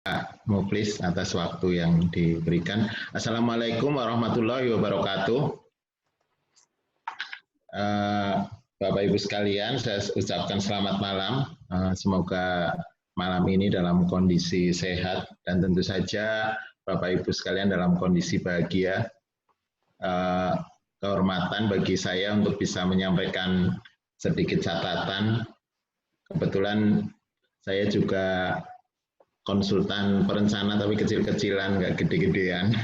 Pak Muflis atas waktu yang diberikan. Assalamualaikum warahmatullahi wabarakatuh. Bapak Ibu sekalian, saya ucapkan selamat malam. Semoga malam ini dalam kondisi sehat dan tentu saja Bapak Ibu sekalian dalam kondisi bahagia. Kehormatan bagi saya untuk bisa menyampaikan sedikit catatan. Kebetulan saya juga konsultan perencana tapi kecil-kecilan, nggak gede-gedean.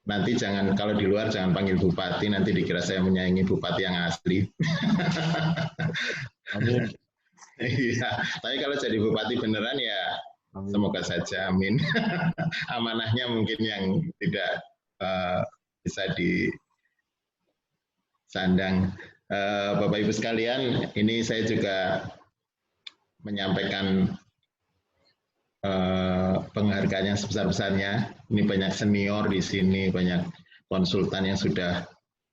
Nanti jangan, kalau di luar jangan panggil bupati, nanti dikira saya menyaingi bupati yang asli. Amin. Iya, tapi kalau jadi bupati beneran ya amin. Semoga saja, amin. Amanahnya mungkin yang tidak bisa disandang. Bapak Ibu sekalian, ini saya juga menyampaikan penghargaan yang sebesar-besarnya. Ini banyak senior di sini, banyak konsultan yang sudah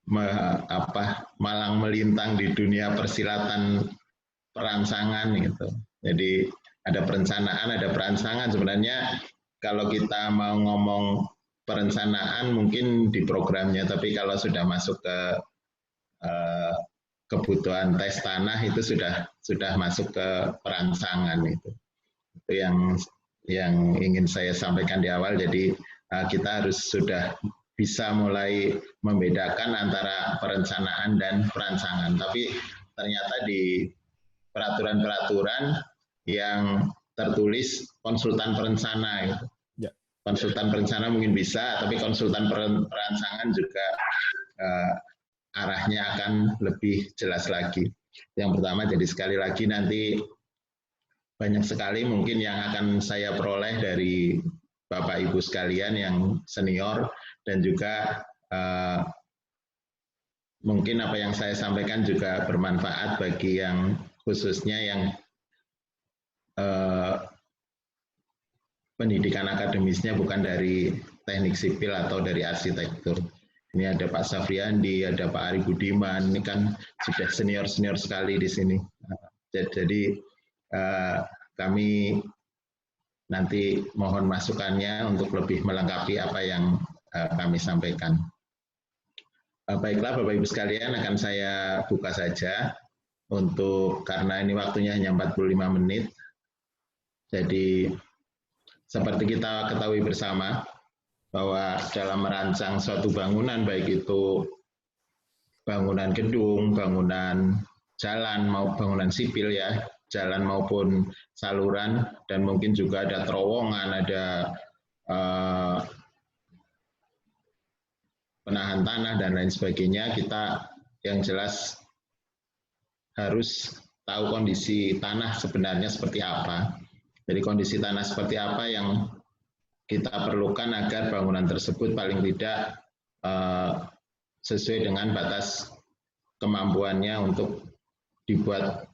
malang melintang di dunia persilatan perancangan gitu. Jadi ada perencanaan, ada perancangan. Sebenarnya kalau kita mau ngomong perencanaan mungkin di programnya, tapi kalau sudah masuk ke kebutuhan tes tanah itu sudah masuk ke perancangan itu. Itu yang ingin saya sampaikan di awal. Jadi kita harus sudah bisa mulai membedakan antara perencanaan dan perancangan. Tapi ternyata di peraturan-peraturan yang tertulis konsultan perencana itu. Ya. Konsultan perencana mungkin bisa, tapi konsultan perancangan juga arahnya akan lebih jelas lagi. Yang pertama, jadi sekali lagi nanti banyak sekali mungkin yang akan saya peroleh dari Bapak Ibu sekalian yang senior dan juga mungkin apa yang saya sampaikan juga bermanfaat bagi yang khususnya yang pendidikan akademisnya bukan dari teknik sipil atau dari arsitektur. Ini ada Pak Safriandi, ada Pak Ari Budiman, ini kan sudah senior-senior sekali di sini. Jadi kami nanti mohon masukannya untuk lebih melengkapi apa yang kami sampaikan. Baiklah Bapak Ibu sekalian, akan saya buka saja untuk karena ini waktunya hanya 45 menit. Jadi seperti kita ketahui bersama bahwa dalam merancang suatu bangunan, baik itu bangunan gedung, bangunan jalan maupun bangunan sipil ya, jalan maupun saluran, dan mungkin juga ada terowongan, ada penahan tanah dan lain sebagainya. Kita yang jelas harus tahu kondisi tanah sebenarnya seperti apa. Jadi kondisi tanah seperti apa yang kita perlukan agar bangunan tersebut paling tidak sesuai dengan batas kemampuannya untuk dibuat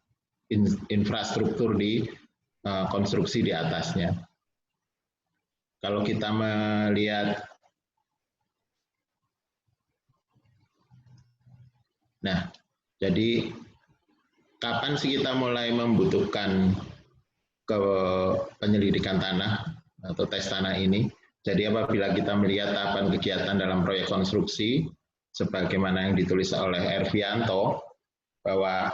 infrastruktur di konstruksi di atasnya. Kalau kita melihat, nah, jadi kapan sih kita mulai membutuhkan ke penyelidikan tanah atau tes tanah ini? Jadi apabila kita melihat tahapan kegiatan dalam proyek konstruksi, sebagaimana yang ditulis oleh Ervianto, bahwa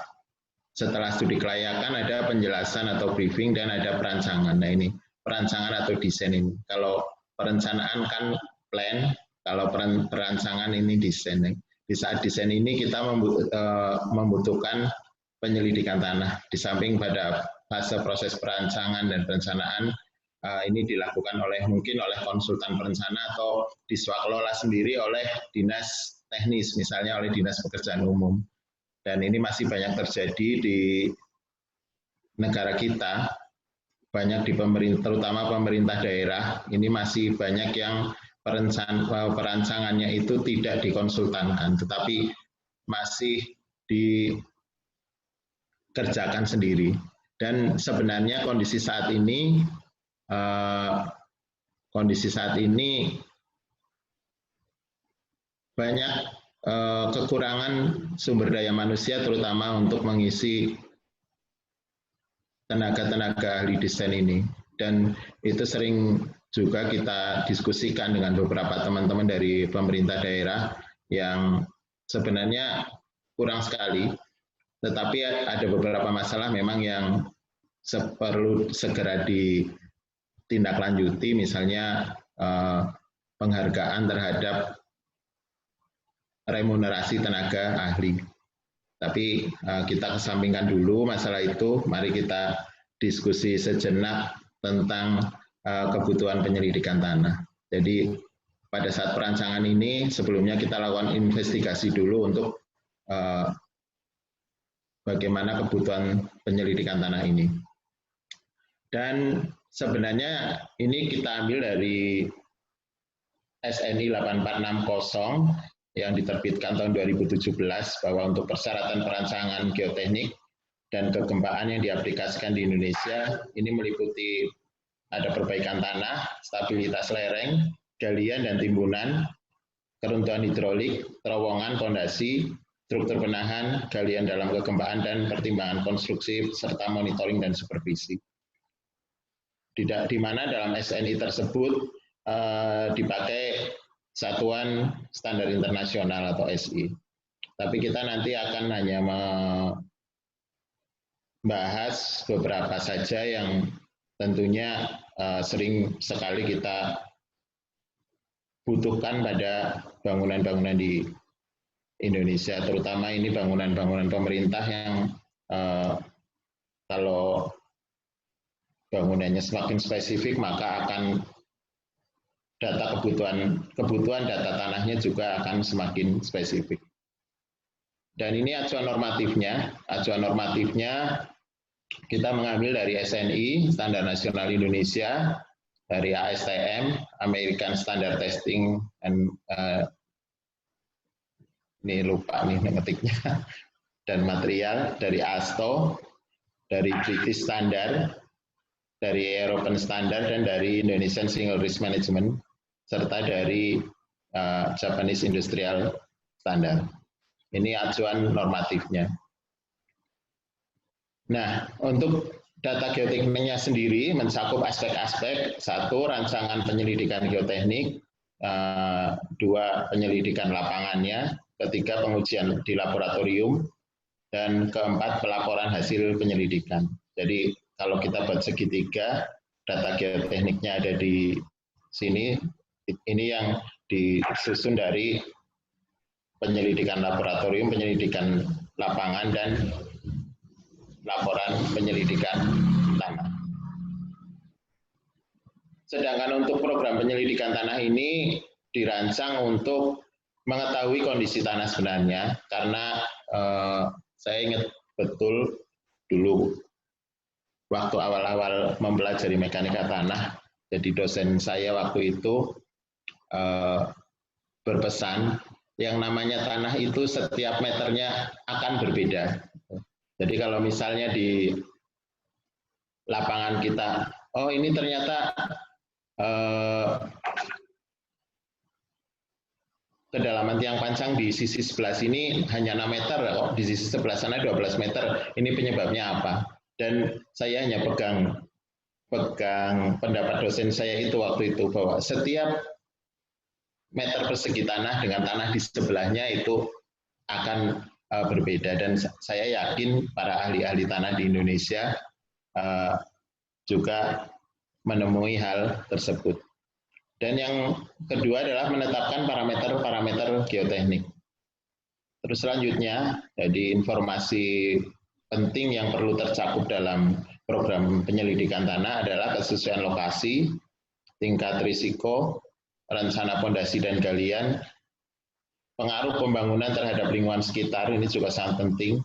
setelah studi kelayakan ada penjelasan atau briefing dan ada perancangan. Nah ini perancangan atau desain ini. Kalau perencanaan kan plan, kalau perancangan ini desain. Di saat desain ini kita membutuhkan penyelidikan tanah. Di samping pada fase proses perancangan dan perencanaan, ini dilakukan mungkin oleh konsultan perencana atau diswaklola sendiri oleh dinas teknis, misalnya oleh dinas pekerjaan umum. Dan ini masih banyak terjadi di negara kita, banyak di pemerintah, terutama pemerintah daerah, ini masih banyak yang perancangannya itu tidak dikonsultankan, tetapi masih dikerjakan sendiri. Dan sebenarnya kondisi saat ini banyak kekurangan sumber daya manusia, terutama untuk mengisi tenaga-tenaga ahli desain ini. Dan itu sering juga kita diskusikan dengan beberapa teman-teman dari pemerintah daerah yang sebenarnya kurang sekali, tetapi ada beberapa masalah memang yang perlu segera ditindaklanjuti, misalnya penghargaan terhadap remunerasi tenaga ahli. Tapi kita kesampingkan dulu masalah itu, mari kita diskusi sejenak tentang kebutuhan penyelidikan tanah. Jadi pada saat perancangan ini, sebelumnya kita lakukan investigasi dulu untuk bagaimana kebutuhan penyelidikan tanah ini. Dan sebenarnya ini kita ambil dari SNI 8460 yang diterbitkan tahun 2017 bahwa untuk persyaratan perancangan geoteknik dan kegempaan yang diaplikasikan di Indonesia ini meliputi ada perbaikan tanah, stabilitas lereng, galian dan timbunan, keruntuhan hidrolik, terowongan, fondasi, struktur penahan, galian dalam kegempaan dan pertimbangan konstruksi serta monitoring dan supervisi. Di mana dalam SNI tersebut dipakai satuan standar internasional atau SI. Tapi kita nanti akan hanya membahas beberapa saja yang tentunya sering sekali kita butuhkan pada bangunan-bangunan di Indonesia, terutama ini bangunan-bangunan pemerintah yang kalau bangunannya semakin spesifik maka akan data kebutuhan data tanahnya juga akan semakin spesifik. Dan ini acuan normatifnya. Acuan normatifnya kita mengambil dari SNI, Standar Nasional Indonesia, dari ASTM, American Standard Testing, and ini lupa nih ngetiknya, dan material dari ASTO, dari British Standard, dari European Standard, dan dari Indonesian Single Risk Management, serta dari Japanese Industrial Standard. Ini acuan normatifnya. Nah, untuk data geotekniknya sendiri mencakup aspek-aspek: satu, rancangan penyelidikan geoteknik, dua, penyelidikan lapangannya, ketiga, pengujian di laboratorium, dan keempat, pelaporan hasil penyelidikan. Jadi kalau kita buat segitiga, data geotekniknya ada di sini, ini yang disusun dari penyelidikan laboratorium, penyelidikan lapangan, dan laporan penyelidikan tanah. Sedangkan untuk program penyelidikan tanah ini dirancang untuk mengetahui kondisi tanah sebenarnya, karena saya ingat betul dulu waktu awal-awal mempelajari mekanika tanah, jadi dosen saya waktu itu berpesan yang namanya tanah itu setiap meternya akan berbeda. Jadi kalau misalnya di lapangan kita, oh ini ternyata kedalaman tiang pancang di sisi sebelah sini hanya 6 meter, oh di sisi sebelah sana 12 meter, ini penyebabnya apa? Dan saya hanya pegang pendapat dosen saya itu waktu itu, bahwa setiap meter persegi tanah dengan tanah di sebelahnya itu akan berbeda, dan saya yakin para ahli-ahli tanah di Indonesia juga menemui hal tersebut. Dan yang kedua adalah menetapkan parameter-parameter geoteknik. Terus selanjutnya, jadi informasi penting yang perlu tercakup dalam program penyelidikan tanah adalah kesesuaian lokasi, tingkat risiko, rencana fondasi dan galian, pengaruh pembangunan terhadap lingkungan sekitar, ini juga sangat penting.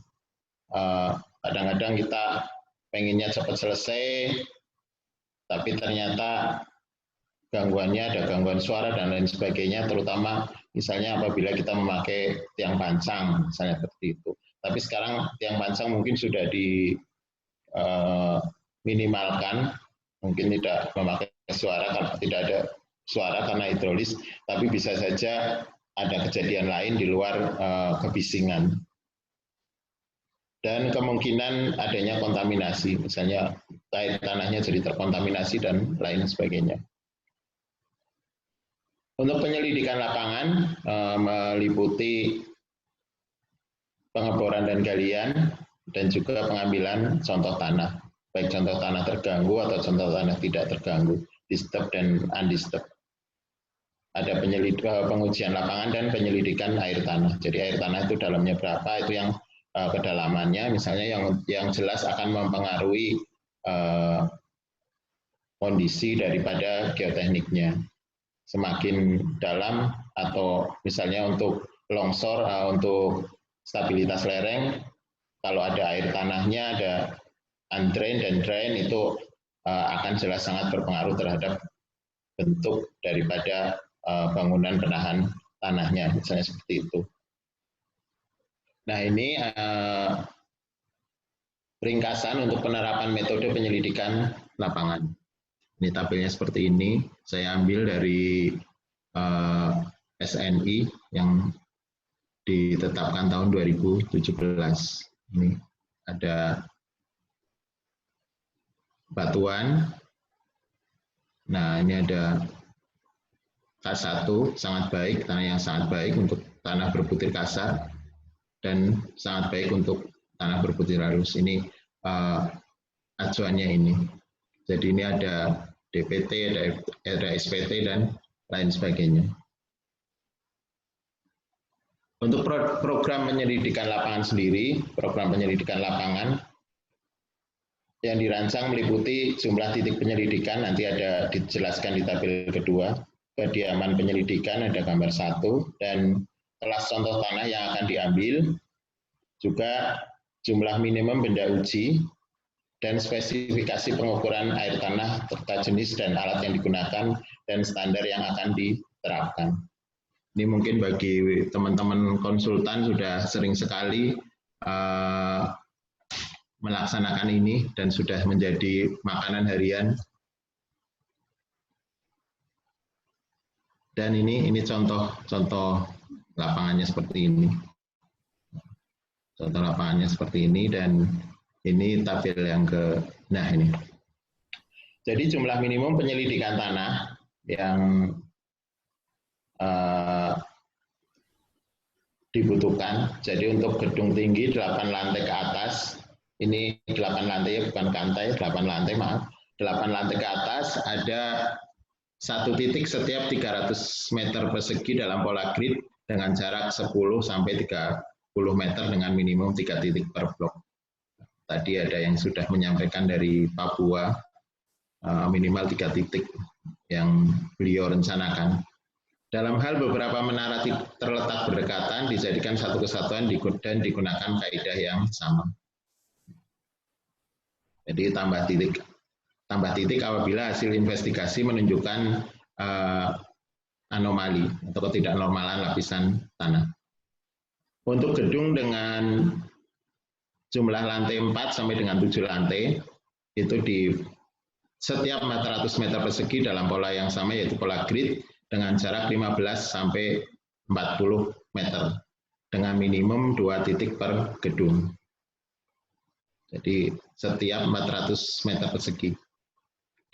Kadang-kadang kita pengennya cepat selesai, tapi ternyata gangguannya ada gangguan suara dan lain sebagainya, terutama misalnya apabila kita memakai tiang pancang, misalnya seperti itu. Tapi sekarang tiang pancang mungkin sudah diminimalkan, mungkin tidak memakai suara karena tidak ada suara karena hidrolis, tapi bisa saja ada kejadian lain di luar kebisingan. dan kemungkinan adanya kontaminasi, misalnya air tanahnya jadi terkontaminasi dan lain sebagainya. Untuk penyelidikan lapangan meliputi pengeboran dan galian dan juga pengambilan contoh tanah, baik contoh tanah terganggu atau contoh tanah tidak terganggu, disturbed dan undisturbed. Ada pengujian lapangan dan penyelidikan air tanah. Jadi air tanah itu dalamnya berapa, itu yang kedalamannya, misalnya yang jelas akan mempengaruhi kondisi daripada geotekniknya. Semakin dalam atau misalnya untuk longsor, untuk stabilitas lereng, kalau ada air tanahnya, ada undrain dan drain, itu akan jelas sangat berpengaruh terhadap bentuk daripada bangunan penahan tanahnya, misalnya seperti itu. Nah, ini ringkasan untuk penerapan metode penyelidikan lapangan. Ini tabelnya seperti ini. Saya ambil dari SNI yang ditetapkan tahun 2017. Ini ada batuan. Nah, ini ada K1, sangat baik, tanah yang sangat baik untuk tanah berbutir kasar, dan sangat baik untuk tanah berbutir halus. Ini acuannya ini. Jadi ini ada DPT, ada SPT, dan lain sebagainya. Untuk program penyelidikan lapangan sendiri, program penyelidikan lapangan yang dirancang meliputi jumlah titik penyelidikan, nanti ada dijelaskan di tabel kedua, kediaman penyelidikan ada gambar 1, dan kelas contoh tanah yang akan diambil, juga jumlah minimum benda uji, dan spesifikasi pengukuran air tanah serta jenis dan alat yang digunakan dan standar yang akan diterapkan. Ini mungkin bagi teman-teman konsultan sudah sering sekali melaksanakan ini dan sudah menjadi makanan harian. Dan ini contoh lapangannya seperti ini. Contoh lapangannya seperti ini, dan ini tabel yang nah ini. Jadi jumlah minimum penyelidikan tanah yang dibutuhkan. Jadi untuk gedung tinggi 8 lantai ke atas, ini 8 lantai ya, bukan kantai, 8 lantai maaf. 8 lantai ke atas ada satu titik setiap 300 meter persegi dalam pola grid dengan jarak 10 sampai 30 meter dengan minimum 3 titik per blok. Tadi ada yang sudah menyampaikan dari Papua, minimal 3 titik yang beliau rencanakan. Dalam hal beberapa menara terletak berdekatan dijadikan satu kesatuan dan digunakan kaidah yang sama. Jadi tambah titik apabila hasil investigasi menunjukkan anomali atau ketidaknormalan lapisan tanah. Untuk gedung dengan jumlah lantai 4 sampai dengan 7 lantai, itu di setiap 400 meter persegi dalam pola yang sama, yaitu pola grid, dengan jarak 15 sampai 40 meter, dengan minimum 2 titik per gedung. Jadi setiap 400 meter persegi.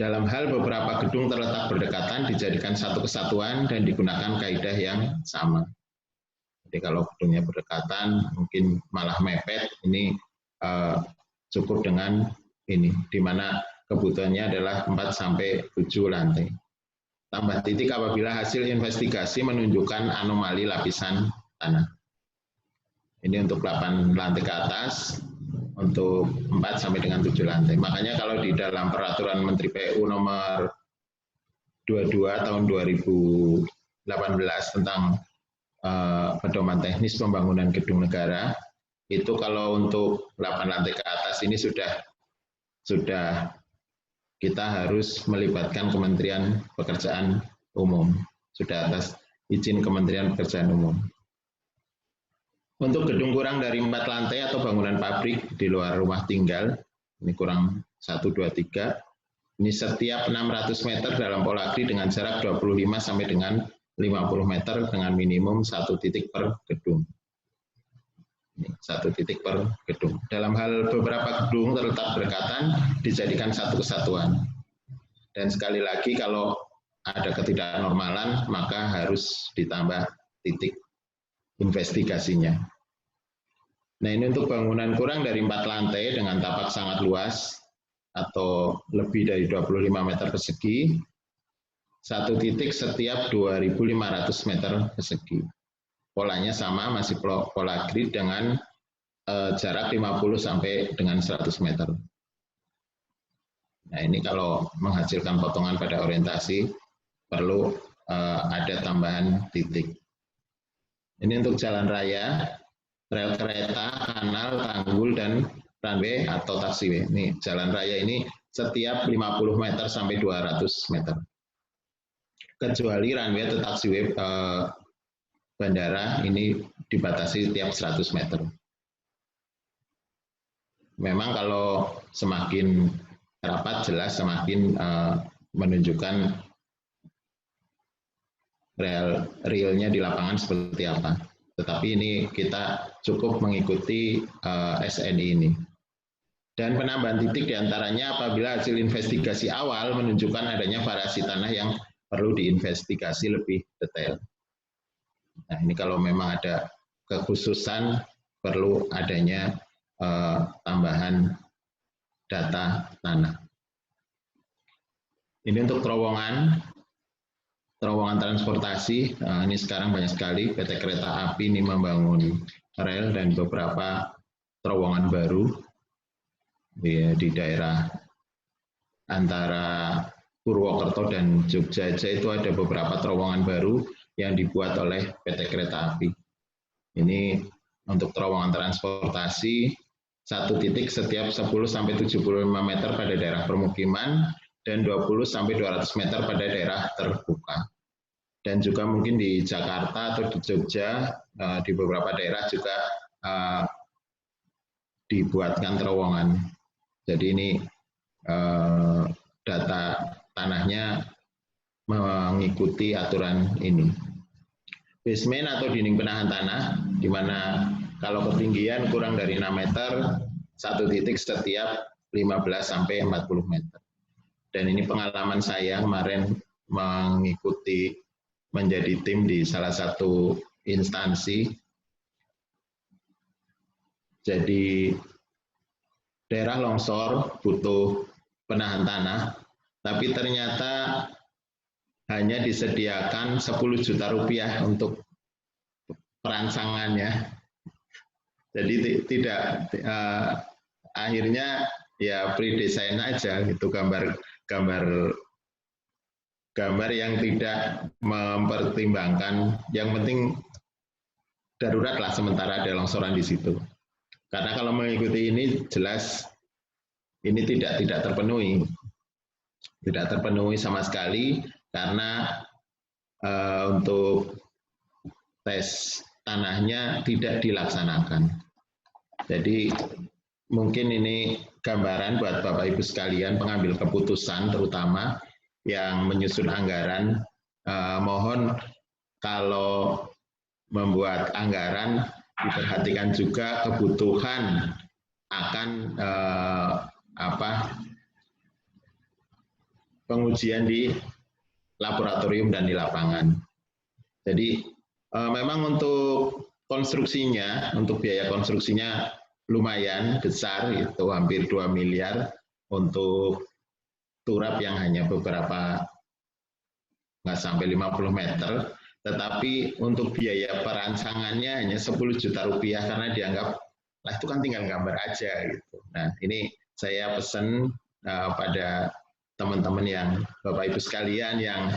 Dalam hal beberapa gedung terletak berdekatan dijadikan satu kesatuan dan digunakan kaidah yang sama. Jadi kalau gedungnya berdekatan mungkin malah mepet, ini cukup dengan ini, di mana kebutuhannya adalah 4 sampai 7 lantai. Tambah titik apabila hasil investigasi menunjukkan anomali lapisan tanah. Ini untuk 8 lantai ke atas, untuk 4 sampai dengan 7 lantai. Makanya kalau di dalam peraturan Menteri PU nomor 22 tahun 2018 tentang pedoman teknis pembangunan gedung negara, itu kalau untuk 8 lantai ke atas ini sudah kita harus melibatkan Kementerian Pekerjaan Umum, sudah atas izin Kementerian Pekerjaan Umum. Untuk gedung kurang dari 4 lantai atau bangunan pabrik di luar rumah tinggal, ini kurang 1, 2, 3, ini setiap 600 meter dalam pola grid dengan jarak 25 sampai dengan 50 meter dengan minimum 1 titik per gedung. 1 titik per gedung. Dalam hal beberapa gedung terletak berdekatan dijadikan satu kesatuan. Dan sekali lagi kalau ada ketidaknormalan maka harus ditambah titik investigasinya. Nah, ini untuk bangunan kurang dari 4 lantai dengan tapak sangat luas atau lebih dari 25 meter persegi, 1 titik setiap 2.500 meter persegi. Polanya sama, masih pola grid dengan jarak 50 sampai dengan 100 meter. Nah, ini kalau menghasilkan potongan pada orientasi perlu ada tambahan titik. Ini untuk jalan raya, rel kereta, kanal, tanggul, dan runway atau taxiway. Ini jalan raya ini setiap 50 meter sampai 200 meter. Kecuali runway atau taxiway bandara ini dibatasi tiap 100 meter. Memang kalau semakin rapat jelas semakin menunjukkan realnya di lapangan seperti apa. Tetapi ini kita cukup mengikuti SNI ini. Dan penambahan titik diantaranya apabila hasil investigasi awal menunjukkan adanya variasi tanah yang perlu diinvestigasi lebih detail. Nah, ini kalau memang ada kekhususan perlu adanya tambahan data tanah. Ini untuk terowongan transportasi. Ini sekarang banyak sekali PT Kereta Api ini membangun rel dan beberapa terowongan baru di daerah antara Purwokerto dan Jogja itu ada beberapa terowongan baru yang dibuat oleh PT Kereta Api. Ini untuk terowongan transportasi 1 titik setiap 10-75 meter pada daerah permukiman dan 20-200 meter pada daerah terbuka. Dan juga mungkin di Jakarta atau di Jogja, di beberapa daerah juga dibuatkan terowongan. Jadi ini data tanahnya mengikuti aturan ini. Basement atau dinding penahan tanah, di mana kalau ketinggian kurang dari 6 meter, 1 titik setiap 15-40 meter. Dan ini pengalaman saya kemarin mengikuti menjadi tim di salah satu instansi. Jadi daerah longsor butuh penahan tanah, tapi ternyata hanya disediakan 10 juta rupiah untuk perancangannya. Jadi tidak akhirnya ya pre-design aja gitu, gambar yang tidak mempertimbangkan, yang penting darurat lah sementara ada longsoran di situ. Karena kalau mengikuti ini jelas ini tidak terpenuhi. Tidak terpenuhi sama sekali karena untuk tes tanahnya tidak dilaksanakan. Jadi mungkin ini gambaran buat Bapak Ibu sekalian pengambil keputusan terutama yang menyusun anggaran, mohon kalau membuat anggaran diperhatikan juga kebutuhan akan pengujian di laboratorium dan di lapangan. Jadi memang untuk konstruksinya, untuk biaya konstruksinya lumayan besar, itu hampir 2 miliar untuk turap yang hanya beberapa, nggak sampai 50 meter, tetapi untuk biaya perancangannya hanya 10 juta rupiah karena dianggap, lah itu kan tinggal gambar aja gitu. Nah ini saya pesan pada teman-teman yang Bapak Ibu sekalian yang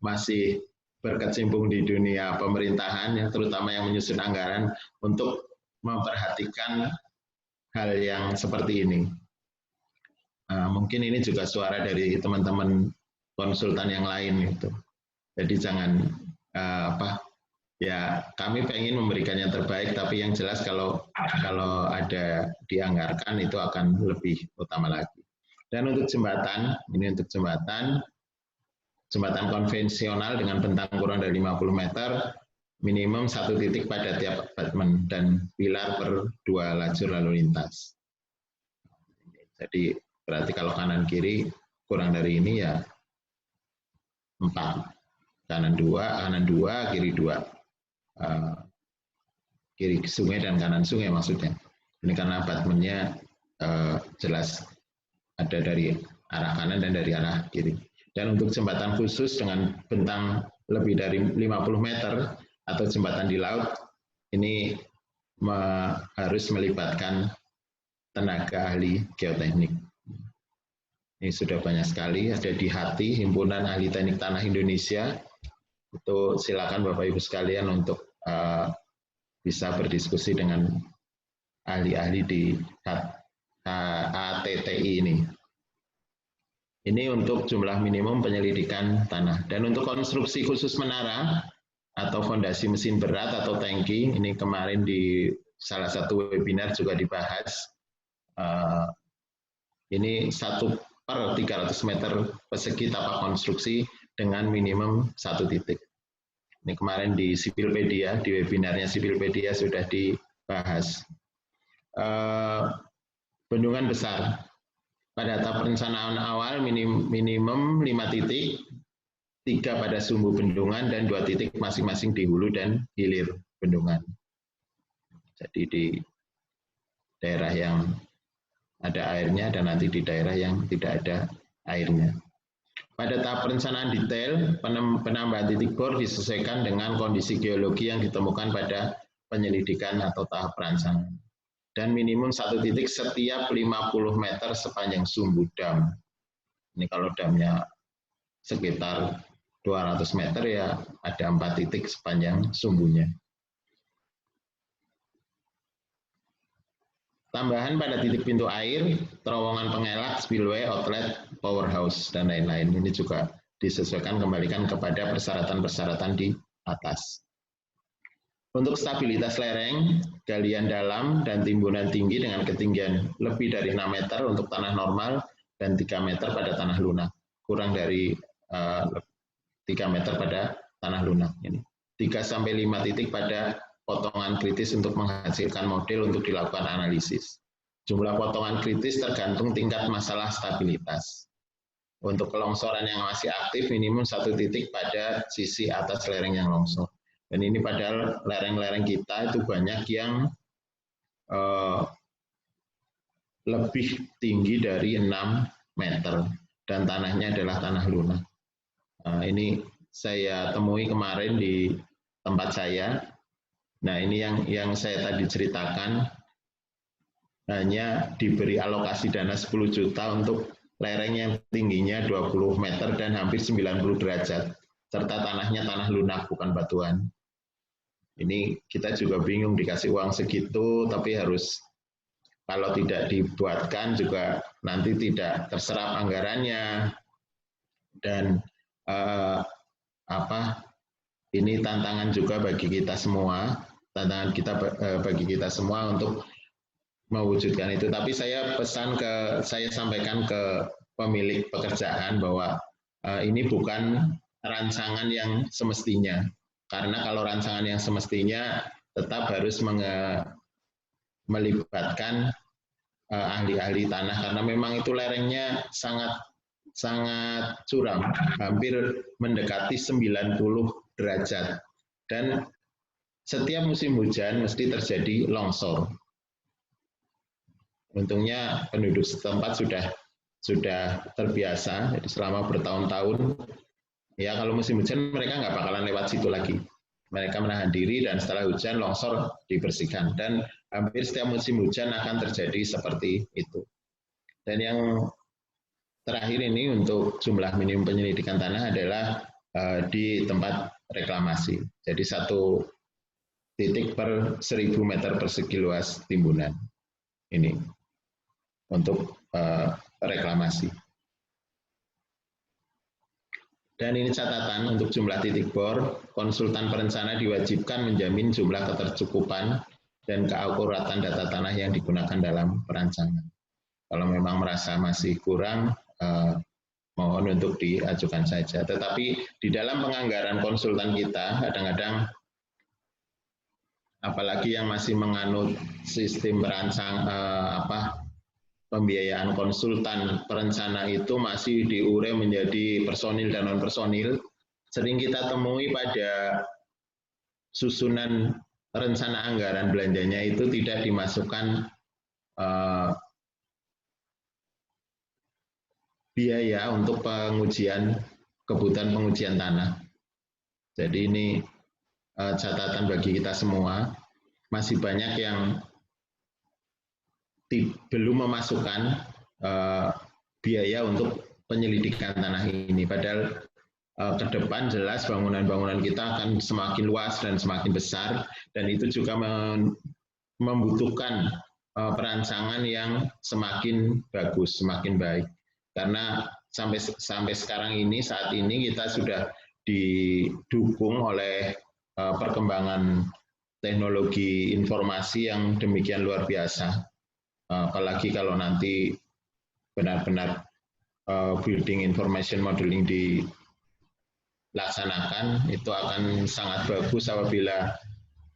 masih berkecimpung di dunia pemerintahan, yang terutama yang menyusun anggaran, untuk memperhatikan hal yang seperti ini. Mungkin ini juga suara dari teman-teman konsultan yang lain itu. Jadi jangan ya kami pengen memberikan yang terbaik, tapi yang jelas kalau ada dianggarkan itu akan lebih utama lagi. Dan untuk jembatan, ini untuk jembatan konvensional dengan bentang kurang dari 50 meter, minimum 1 titik pada tiap abutment dan pilar per 2 lajur lalu lintas. Jadi berarti kalau kanan kiri kurang dari ini ya 4. Kanan 2, kiri 2. Kiri sungai dan kanan sungai maksudnya. Ini karena abutmentnya jelas ada dari arah kanan dan dari arah kiri. Dan untuk jembatan khusus dengan bentang lebih dari 50 meter atau jembatan di laut, ini harus melibatkan tenaga ahli geoteknik. Ini sudah banyak sekali, ada di HATI, Himpunan Ahli Teknik Tanah Indonesia. Itu silakan Bapak Ibu sekalian untuk bisa berdiskusi dengan ahli-ahli di HATTI ini. Ini untuk jumlah minimum penyelidikan tanah. Dan untuk konstruksi khusus menara atau fondasi mesin berat atau tangki, ini kemarin di salah satu webinar juga dibahas. Ini 1/300 meter persegi tapak konstruksi dengan minimum 1 titik. Ini kemarin di Sipilpedia, di webinarnya Sipilpedia sudah dibahas. Bendungan besar. Pada tahap perencanaan awal minimum 5 titik, 3 pada sumbu bendungan dan 2 titik masing-masing di hulu dan hilir bendungan. Jadi di daerah yang ada airnya dan nanti di daerah yang tidak ada airnya. Pada tahap perencanaan detail, penambahan titik bor disesuaikan dengan kondisi geologi yang ditemukan pada penyelidikan atau tahap perancangan. Dan minimum 1 titik setiap 50 meter sepanjang sumbu dam. Ini kalau damnya sekitar 200 meter ya ada 4 titik sepanjang sumbunya. Tambahan pada titik pintu air, terowongan pengelak, spillway, outlet, powerhouse, dan lain-lain. Ini juga disesuaikan kembalikan kepada persyaratan-persyaratan di atas. Untuk stabilitas lereng, galian dalam dan timbunan tinggi dengan ketinggian lebih dari 6 meter untuk tanah normal dan 3 meter pada tanah lunak. Kurang dari 3 meter pada tanah lunak. Ini 3-5 titik pada potongan kritis untuk menghasilkan model untuk dilakukan analisis. Jumlah potongan kritis tergantung tingkat masalah stabilitas. Untuk kelongsoran yang masih aktif, minimum 1 titik pada sisi atas lereng yang longsor. Dan ini padahal lereng-lereng kita itu banyak yang lebih tinggi dari 6 meter dan tanahnya adalah tanah lunak. Ini saya temui kemarin di tempat saya. Nah ini yang saya tadi ceritakan, hanya diberi alokasi dana 10 juta untuk lereng yang tingginya 20 meter dan hampir 90 derajat, serta tanahnya tanah lunak bukan batuan. Ini kita juga bingung dikasih uang segitu, tapi harus kalau tidak dibuatkan juga nanti tidak terserap anggarannya. Dan ini tantangan juga bagi kita semua, bagi kita semua untuk mewujudkan itu. Tapi saya sampaikan ke pemilik pekerjaan bahwa ini bukan rancangan yang semestinya. Karena kalau rancangan yang semestinya tetap harus melibatkan ahli-ahli tanah karena memang itu lerengnya sangat curam, hampir mendekati 90 derajat. Dan setiap musim hujan mesti terjadi longsor. Untungnya penduduk setempat sudah terbiasa, jadi selama bertahun-tahun ya kalau musim hujan mereka nggak bakalan lewat situ lagi. Mereka menahan diri dan setelah hujan longsor dibersihkan. Dan hampir setiap musim hujan akan terjadi seperti itu. Dan yang terakhir ini untuk jumlah minimum penyelidikan tanah adalah di tempat reklamasi. Jadi 1 titik per 1000 meter persegi luas timbunan. Ini untuk reklamasi. Dan ini catatan untuk jumlah titik bor, konsultan perencana diwajibkan menjamin jumlah ketercukupan dan keakuratan data tanah yang digunakan dalam perancangan. Kalau memang merasa masih kurang, mohon untuk diajukan saja. Tetapi di dalam penganggaran konsultan kita, kadang-kadang apalagi yang masih menganut sistem pembiayaan konsultan perencana itu masih diurai menjadi personil dan non personil. Sering kita temui pada susunan rencana anggaran belanjanya itu tidak dimasukkan biaya untuk pengujian kebutuhan pengujian tanah. Jadi ini catatan bagi kita semua. Masih banyak yang belum memasukkan biaya untuk penyelidikan tanah ini. Padahal ke depan jelas bangunan-bangunan kita akan semakin luas dan semakin besar, dan itu juga membutuhkan perancangan yang semakin bagus, semakin baik. Karena sampai sekarang ini, saat ini kita sudah didukung oleh perkembangan teknologi informasi yang demikian luar biasa. Apalagi kalau nanti benar-benar building information modeling dilaksanakan, itu akan sangat bagus apabila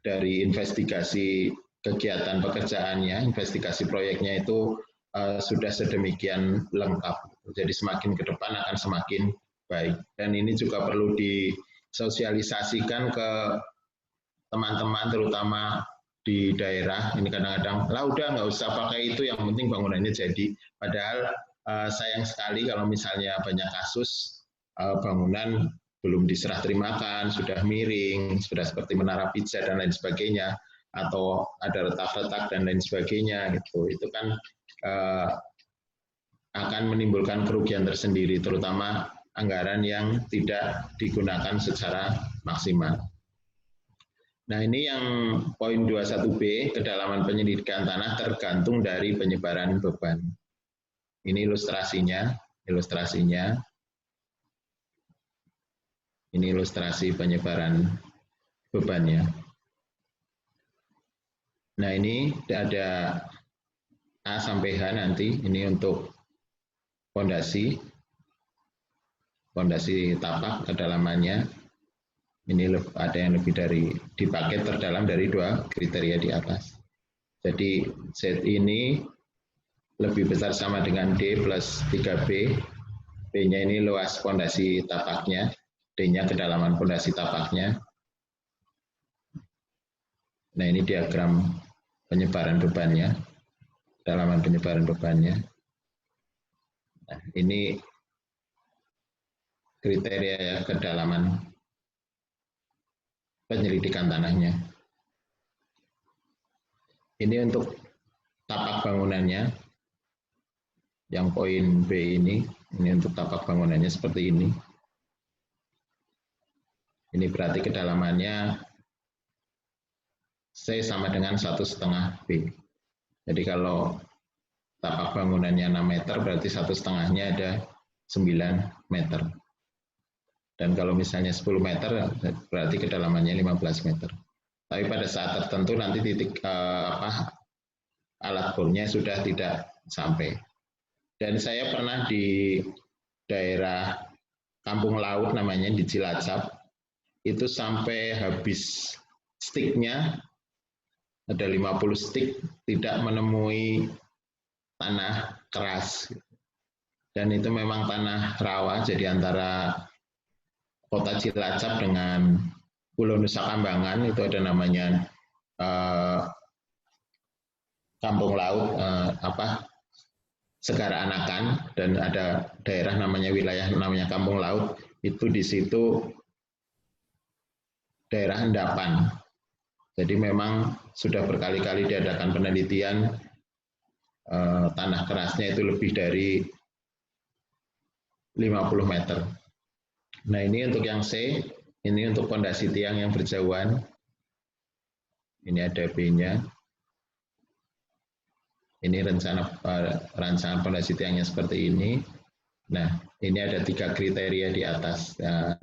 dari investigasi kegiatan pekerjaannya, investigasi proyeknya itu sudah sedemikian lengkap. Jadi semakin ke depan akan semakin baik. Dan ini juga perlu disosialisasikan ke teman-teman, terutama di daerah. Ini kadang-kadang, lah udah nggak usah pakai itu, yang penting bangunannya jadi. Padahal sayang sekali kalau misalnya banyak kasus bangunan belum diserah terimakan, sudah miring, sudah seperti menara pizza dan lain sebagainya, atau ada retak-retak dan lain sebagainya, gitu. Itu kan akan menimbulkan kerugian tersendiri, terutama anggaran yang tidak digunakan secara maksimal. Nah, ini yang poin 21B, kedalaman penyelidikan tanah tergantung dari penyebaran beban. Ini ilustrasinya. Ini ilustrasi penyebaran bebannya. Nah, ini ada A sampai H nanti, ini untuk fondasi tapak kedalamannya. Ini ada yang lebih dari, dipakai terdalam dari 2 kriteria di atas. Jadi Z ini lebih besar sama dengan D plus 3B. B-nya ini luas fondasi tapaknya, D-nya kedalaman fondasi tapaknya. Nah, ini diagram penyebaran bebannya, kedalaman penyebaran bebannya. Nah, ini kriteria ya, kedalaman penyelidikan tanahnya. Ini untuk tapak bangunannya, yang poin B ini untuk tapak bangunannya seperti ini. Ini berarti kedalamannya C sama dengan 1,5 B. Jadi kalau tapak bangunannya 6 meter, berarti 1,5-nya ada 9 meter. Dan kalau misalnya 10 meter, berarti kedalamannya 15 meter. Tapi pada saat tertentu nanti titik alat bornya sudah tidak sampai. Dan saya pernah di daerah Kampung Laut namanya, di Cilacap, itu sampai habis sticknya, ada 50 stick, tidak menemui tanah keras. Dan itu memang tanah rawa, jadi antara Kota Cilacap dengan Pulau Nusa Kambangan itu ada namanya Kampung Laut, Segara Anakan, dan ada daerah namanya, wilayah namanya Kampung Laut. Itu di situ daerah endapan. Jadi memang sudah berkali-kali diadakan penelitian, tanah kerasnya itu lebih dari 50 meter. Nah, ini untuk yang C, ini untuk fondasi tiang yang berjauhan. Ini ada B-nya. Ini rancangan fondasi tiangnya seperti ini. Nah, ini ada 3 kriteria di atas. Nah,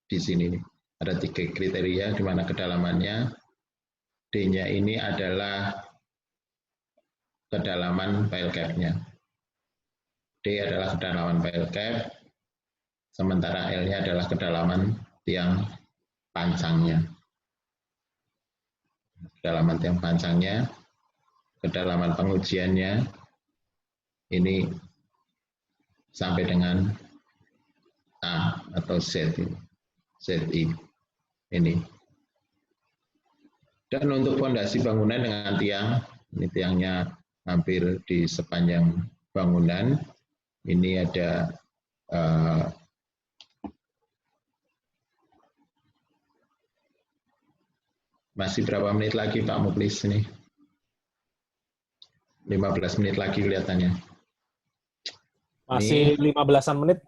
di sini ada 3 kriteria, di mana kedalamannya, D-nya ini adalah kedalaman pile cap-nya. D adalah kedalaman pile cap, sementara L-nya adalah kedalaman tiang pancangnya. kedalaman tiang pancangnya, kedalaman pengujiannya, ini sampai dengan A atau ZI ini. Dan untuk fondasi bangunan dengan tiang, ini tiangnya hampir di sepanjang bangunan. Ini ada masih berapa menit lagi Pak Muklis ini? 15 menit lagi kelihatannya. Masih 15-an menit.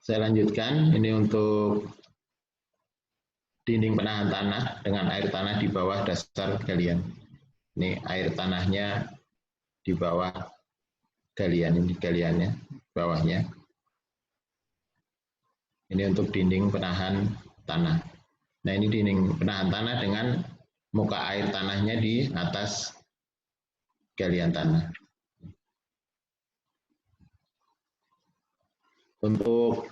Saya lanjutkan, ini untuk dinding penahan tanah dengan air tanah di bawah dasar galian. Ini air tanahnya di bawah galian, ini galiannya, bawahnya. Ini untuk dinding penahan tanah. Nah ini dinding penahan tanah dengan muka air tanahnya di atas galian tanah. Untuk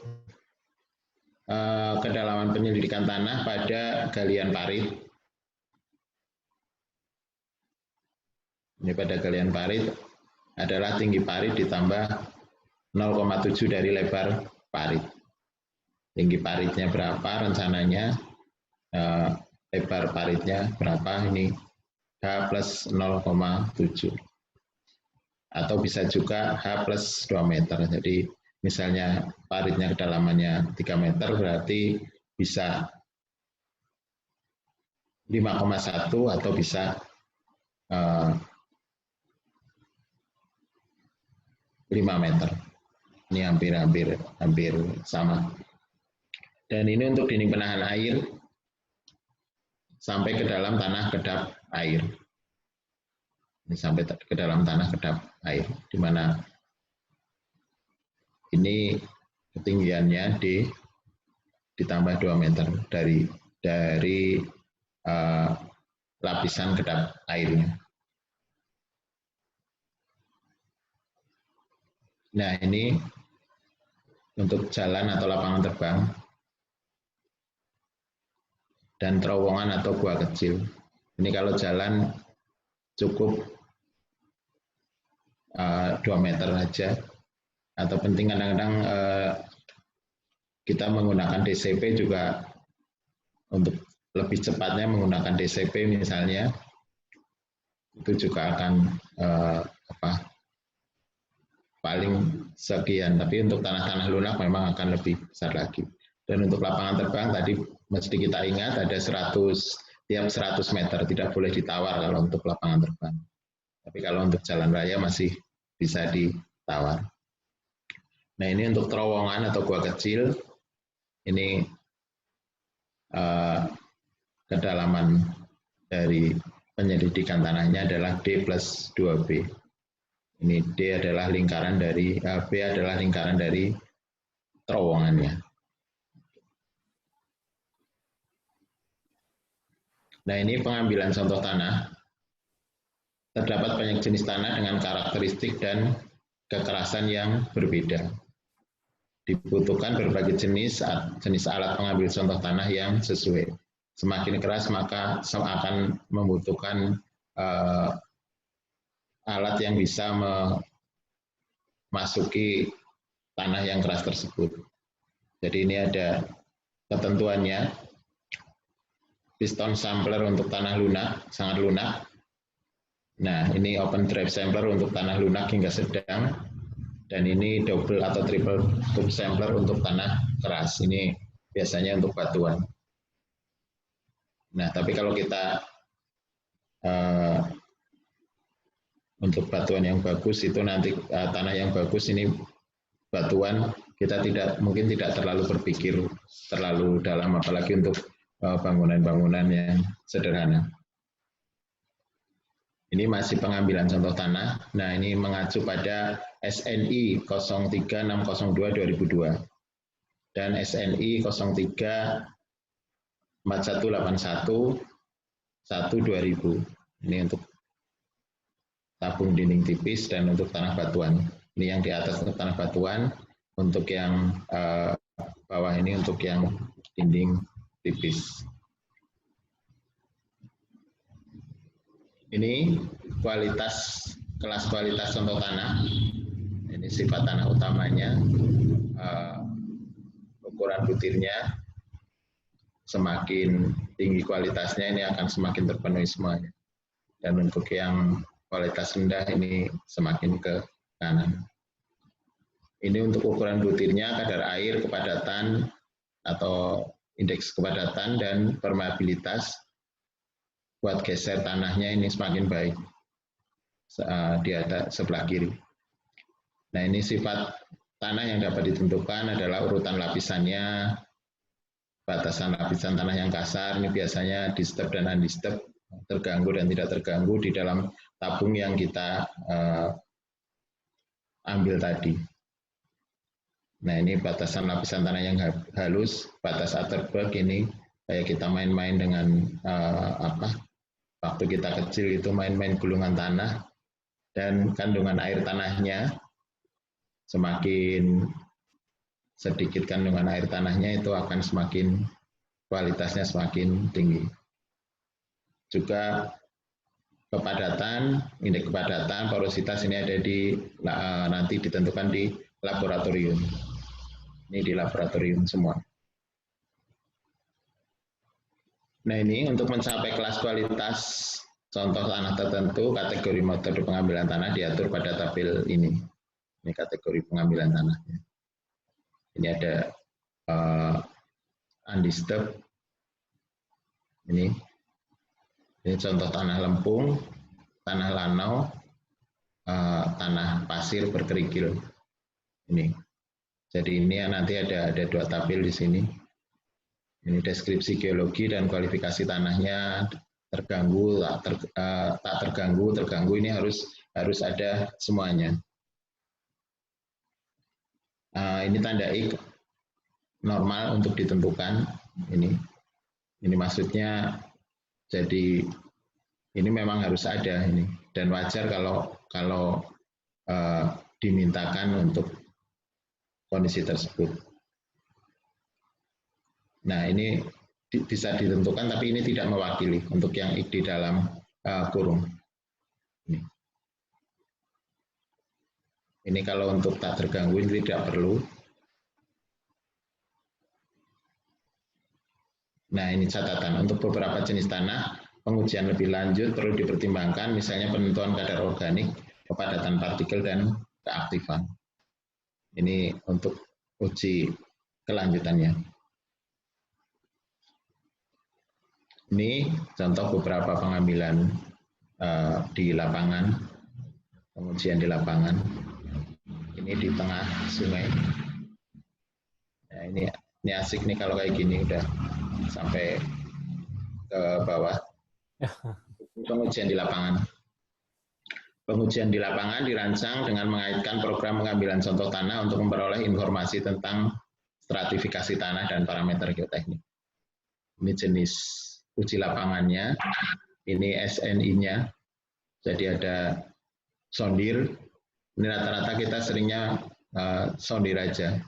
kedalaman penyelidikan tanah pada galian parit. Ini pada galian parit adalah tinggi parit ditambah 0,7 dari lebar parit. Tinggi paritnya berapa rencananya, lebar paritnya berapa, ini H plus 0,7. Atau bisa juga H plus 2 meter. Jadi misalnya paritnya kedalamannya 3 meter berarti bisa 5,1 atau bisa 5 meter. Ini hampir sama. Dan ini untuk dinding penahan air sampai ke dalam tanah kedap air. Ini sampai ke dalam tanah kedap air, di mana ini ketinggiannya ditambah 2 meter dari lapisan kedap airnya. Nah ini untuk jalan atau lapangan terbang dan terowongan atau gua kecil. Ini kalau jalan cukup 2 meter saja. Atau penting kadang-kadang kita menggunakan DCP juga untuk lebih cepatnya menggunakan DCP misalnya, itu juga akan paling sekian. Tapi untuk tanah-tanah lunak memang akan lebih besar lagi. Dan untuk lapangan terbang tadi mesti kita ingat ada tiap 100 meter, tidak boleh ditawar kalau untuk lapangan terbang. Tapi kalau untuk jalan raya masih bisa ditawar. Nah ini untuk terowongan atau gua kecil, ini kedalaman dari penyelidikan tanahnya adalah D plus 2B. Ini D adalah lingkaran dari, B adalah lingkaran dari terowongannya. Nah ini pengambilan contoh tanah. Terdapat banyak jenis tanah dengan karakteristik dan kekerasan yang berbeda. Dibutuhkan berbagai jenis alat pengambil contoh tanah yang sesuai. Semakin keras maka akan membutuhkan alat yang bisa memasuki tanah yang keras tersebut. Jadi ini ada ketentuannya. Piston sampler untuk tanah lunak, sangat lunak. Nah, ini open drive sampler untuk tanah lunak hingga sedang. Dan ini double atau triple tube sampler untuk tanah keras. Ini biasanya untuk batuan. Nah, tapi kalau kita untuk batuan yang bagus itu nanti tanah yang bagus ini batuan kita mungkin tidak terlalu berpikir terlalu dalam, apalagi untuk bangunan-bangunan yang sederhana. Ini masih pengambilan contoh tanah. Nah, ini mengacu pada SNI 03.602/2002 dan SNI 03.4181/2000. Ini untuk tabung dinding tipis dan untuk tanah batuan. Ini yang di atas untuk tanah batuan, Untuk yang bawah ini untuk yang dinding tipis. Ini kelas kualitas contoh tanah. Ini sifat tanah utamanya. Ukuran butirnya semakin tinggi kualitasnya ini akan semakin terpenuhi semuanya. Dan untuk yang kualitas rendah ini semakin ke kanan. Ini untuk ukuran butirnya, kadar air, kepadatan atau indeks kepadatan dan permeabilitas buat geser tanahnya ini semakin baik di atas sebelah kiri. Nah, ini sifat tanah yang dapat ditentukan adalah urutan lapisannya, batasan lapisan tanah yang kasar, ini biasanya disturbed dan undisturbed, terganggu dan tidak terganggu di dalam tabung yang kita ambil tadi. Nah, ini batasan lapisan tanah yang halus, batas Atterberg ini kayak kita main-main dengan waktu kita kecil itu main-main gulungan tanah, dan kandungan air tanahnya semakin sedikit kandungan air tanahnya itu akan semakin kualitasnya semakin tinggi. Juga kepadatan, indeks kepadatan, porositas ini ada di nanti ditentukan di laboratorium. Ini di laboratorium semua. Nah, ini untuk mencapai kelas kualitas contoh tanah tertentu, kategori metode pengambilan tanah diatur pada tabel ini. Ini kategori pengambilan tanahnya. Ini ada undisturbed. Ini contoh tanah lempung, tanah lanau, tanah pasir berkerikil. Ini. Jadi ini nanti ada 2 tabel di sini. Ini deskripsi geologi dan kualifikasi tanahnya, terganggu, tak terganggu, terganggu, ini harus ada semuanya. Ini tandai normal untuk ditentukan. Ini maksudnya, jadi ini memang harus ada ini, dan wajar kalau dimintakan untuk kondisi tersebut. Nah, ini bisa ditentukan, tapi ini tidak mewakili untuk yang di dalam kurung. Ini kalau untuk tak terganggu ini tidak perlu. Nah, ini catatan untuk beberapa jenis tanah, pengujian lebih lanjut perlu dipertimbangkan, misalnya penentuan kadar organik, kepadatan partikel, dan keaktifan. Ini untuk uji kelanjutannya. Ini contoh beberapa pengambilan di lapangan, pengujian di lapangan. Ini di tengah sungai. Nah, ini asik nih kalau kayak gini udah sampai ke bawah. Pengujian di lapangan. Pengujian di lapangan dirancang dengan mengaitkan program pengambilan contoh tanah untuk memperoleh informasi tentang stratifikasi tanah dan parameter geoteknik. Ini jenis uji lapangannya, ini SNI-nya, jadi ada sondir, ini rata-rata kita seringnya sondir aja,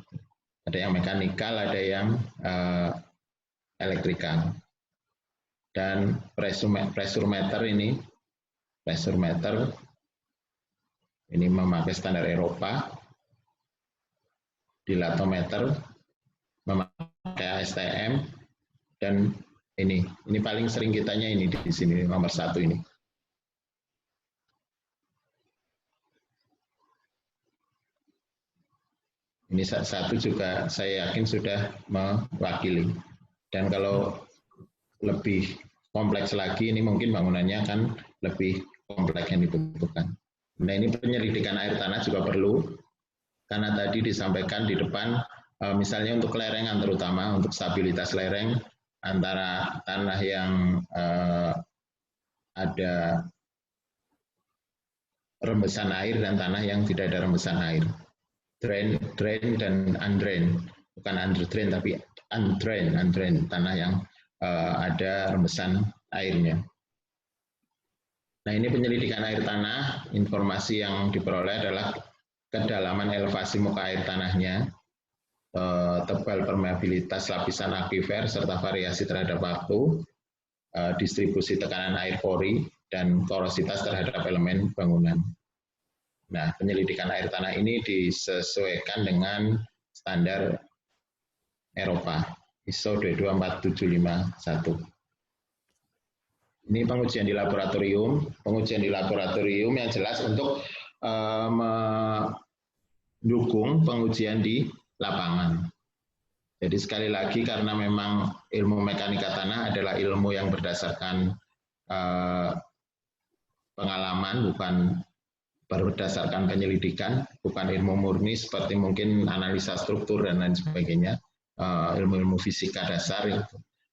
ada yang mekanikal, ada yang elektrikal, dan pressure meter ini memakai standar Eropa, dilatometer memakai ASTM, dan ini paling sering kitanya ini di sini nomor 1 ini. Ini satu juga saya yakin sudah mewakili. Dan kalau lebih kompleks lagi, ini mungkin bangunannya akan lebih kompleks yang dibutuhkan. Nah, ini penyelidikan air tanah juga perlu, karena tadi disampaikan di depan, misalnya untuk lereng, terutama untuk stabilitas lereng, antara tanah yang ada rembesan air dan tanah yang tidak ada rembesan air. Drain dan undrain, bukan underdrain tapi undrain, tanah yang ada rembesan airnya. Nah, ini penyelidikan air tanah, informasi yang diperoleh adalah kedalaman elevasi muka air tanahnya, tebal permeabilitas lapisan akuifer serta variasi terhadap waktu, distribusi tekanan air pori, dan porositas terhadap elemen bangunan. Nah, penyelidikan air tanah ini disesuaikan dengan standar Eropa, ISO 22471. Ini pengujian di laboratorium. Pengujian di laboratorium yang jelas untuk mendukung pengujian di lapangan. Jadi sekali lagi karena memang ilmu mekanika tanah adalah ilmu yang berdasarkan pengalaman, bukan berdasarkan penyelidikan, bukan ilmu murni seperti mungkin analisa struktur dan lain sebagainya, ilmu-ilmu fisika dasar.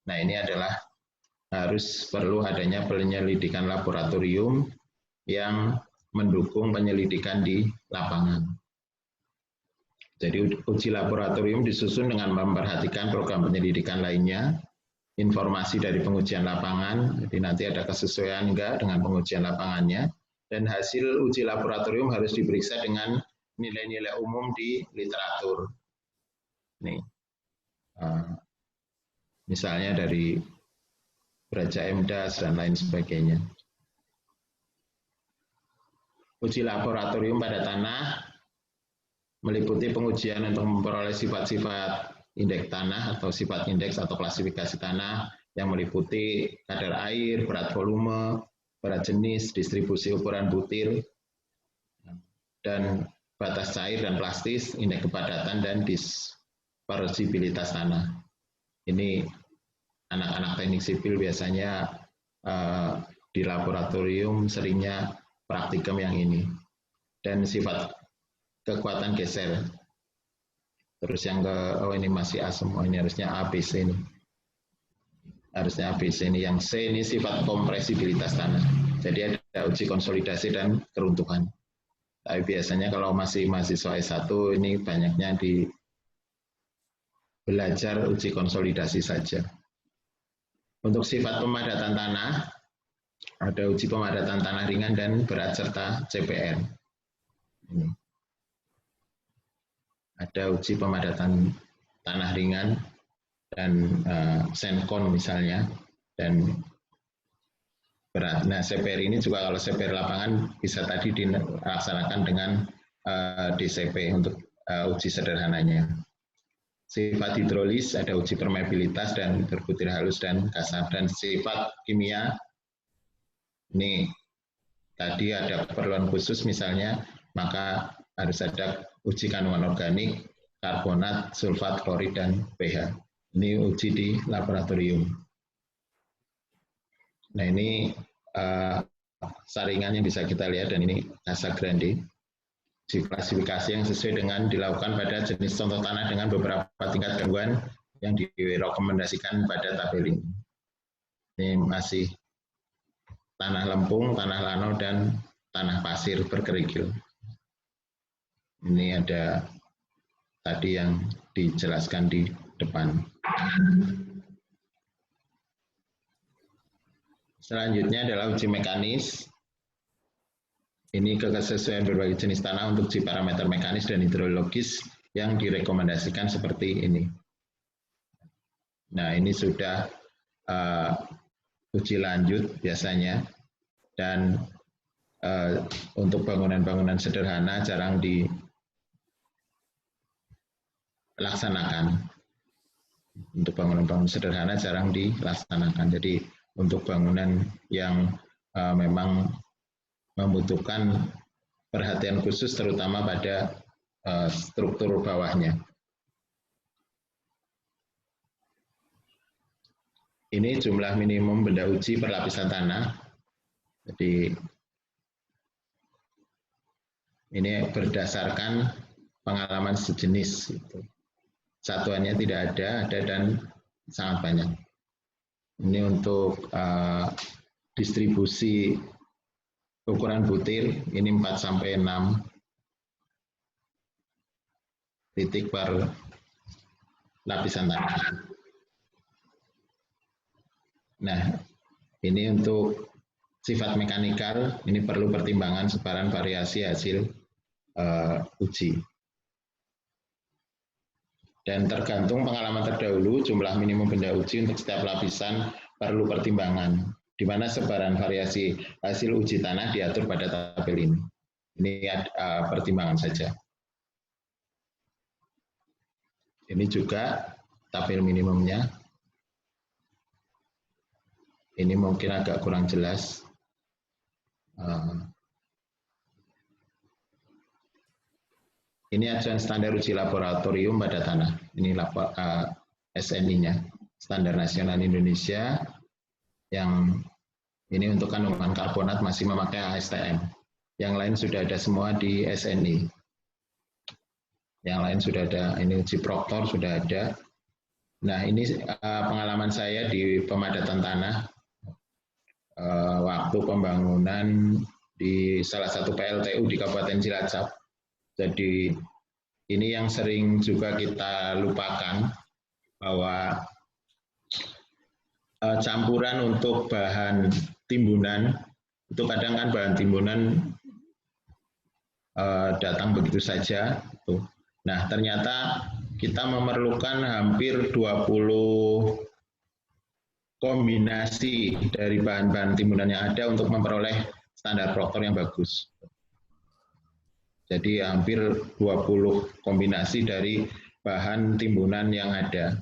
Nah, ini adalah harus perlu adanya penyelidikan laboratorium yang mendukung penyelidikan di lapangan. Jadi uji laboratorium disusun dengan memperhatikan program penyelidikan lainnya, informasi dari pengujian lapangan, jadi nanti ada kesesuaian enggak dengan pengujian lapangannya, dan hasil uji laboratorium harus diperiksa dengan nilai-nilai umum di literatur. Nih, misalnya dari Braja MDAS dan lain sebagainya. Uji laboratorium pada tanah meliputi pengujian untuk memperoleh sifat-sifat indeks tanah atau sifat indeks atau klasifikasi tanah yang meliputi kadar air, berat volume, berat jenis, distribusi ukuran butir, dan batas cair dan plastis, indeks kepadatan, dan dispersibilitas tanah. Ini anak-anak teknik sipil biasanya di laboratorium seringnya praktikum yang ini. Dan sifat kekuatan geser. Terus yang ini masih A semua, ini harusnya ABC ini. Harusnya ABC ini. Yang C ini sifat kompresibilitas tanah. Jadi ada uji konsolidasi dan keruntuhan. Tapi biasanya kalau masih mahasiswa S1 ini banyaknya di belajar uji konsolidasi saja. Untuk sifat pemadatan tanah, ada uji pemadatan tanah ringan dan berat serta CPR. Ini. Ada uji pemadatan tanah ringan dan senkon misalnya, dan berat. Nah, CPR ini juga kalau CPR lapangan bisa tadi dilaksanakan dengan DCP untuk uji sederhananya. Sifat hidrolis ada uji permeabilitas dan berbutir halus dan kasar. Dan sifat kimia ini tadi ada keperluan khusus misalnya, maka harus ada uji kandungan organik, karbonat, sulfat, klorid, dan pH. Ini uji di laboratorium. Nah, ini saringan yang bisa kita lihat, dan ini Casa Grande. Klasifikasi yang sesuai dengan dilakukan pada jenis contoh tanah dengan beberapa tingkat gangguan yang direkomendasikan pada tabel ini. Ini masih tanah lempung, tanah lano, dan tanah pasir berkerikil. Ini ada tadi yang dijelaskan di depan. Selanjutnya adalah uji mekanis. Ini kesesuaian berbagai jenis tanah untuk uji parameter mekanis dan hidrologis yang direkomendasikan seperti ini. Nah, ini sudah uji lanjut biasanya, dan untuk bangunan-bangunan sederhana jarang dilaksanakan. Untuk bangunan-bangunan sederhana jarang dilaksanakan. Jadi untuk bangunan yang memang membutuhkan perhatian khusus terutama pada struktur bawahnya. Ini jumlah minimum benda uji per lapisan tanah. Jadi ini berdasarkan pengalaman sejenis. Satuannya tidak ada dan sangat banyak. Ini untuk distribusi ukuran butir, ini 4-6 titik per lapisan tanah. Nah, ini untuk sifat mekanikal, ini perlu pertimbangan sebaran variasi hasil uji. Dan tergantung pengalaman terdahulu, jumlah minimum benda uji untuk setiap lapisan perlu pertimbangan, di mana sebaran variasi hasil uji tanah diatur pada tabel ini. Ini pertimbangan saja. Ini juga tabel minimumnya. Ini mungkin agak kurang jelas. Ini acuan standar uji laboratorium pada tanah. Ini SNI-nya, Standar Nasional Indonesia, yang ini untuk kandungan karbonat masih memakai ASTM. Yang lain sudah ada semua di SNI. Yang lain sudah ada, ini uji proktor sudah ada. Nah, ini pengalaman saya di pemadatan tanah, waktu pembangunan di salah satu PLTU di Kabupaten Cilacap. Jadi ini yang sering juga kita lupakan, bahwa campuran untuk bahan timbunan, itu kadang kan bahan timbunan datang begitu saja. Nah, ternyata kita memerlukan hampir 20 kombinasi dari bahan-bahan timbunan yang ada untuk memperoleh standar proktor yang bagus. Jadi hampir 20 kombinasi dari bahan timbunan yang ada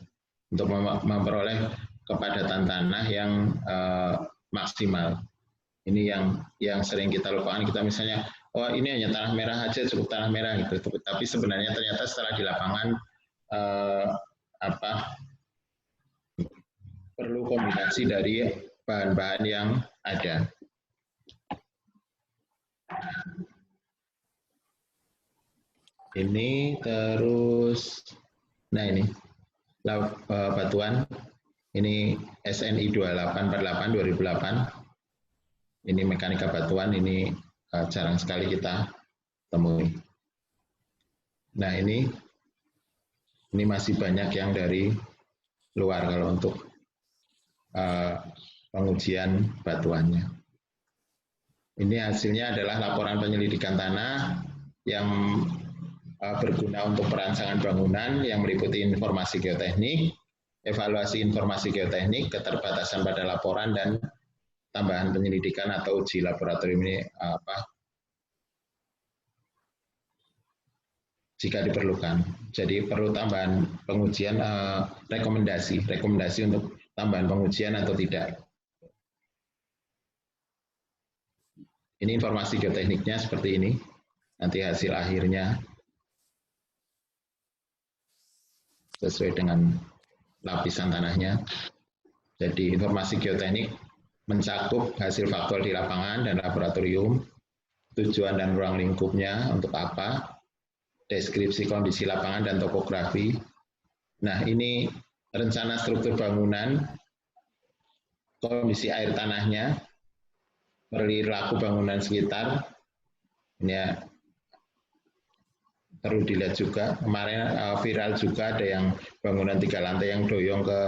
untuk memperoleh kepadatan tanah yang maksimal. Ini yang sering kita lupakan. Kita misalnya, oh ini hanya tanah merah aja, cukup tanah merah gitu. Tapi sebenarnya ternyata setelah di lapangan perlu kombinasi dari bahan-bahan yang ada. Ini terus, nah ini batuan, ini SNI 2848 2008. Ini mekanika batuan, ini jarang sekali kita temui. Nah ini masih banyak yang dari luar kalau untuk pengujian batuannya. Ini hasilnya adalah laporan penyelidikan tanah yang berguna untuk perancangan bangunan yang meliputi informasi geoteknik, evaluasi informasi geoteknik, keterbatasan pada laporan, dan tambahan penyelidikan atau uji laboratorium ini jika diperlukan. Jadi perlu tambahan pengujian, rekomendasi untuk tambahan pengujian atau tidak. Ini informasi geotekniknya seperti ini, nanti hasil akhirnya sesuai dengan lapisan tanahnya. Jadi informasi geoteknik mencakup hasil faktual di lapangan dan laboratorium, tujuan dan ruang lingkupnya untuk apa, deskripsi kondisi lapangan dan topografi. Nah, ini rencana struktur bangunan, kondisi air tanahnya, perilaku bangunan sekitar. Ini perlu dilihat juga. Kemarin viral juga ada yang bangunan 3 lantai yang doyong ke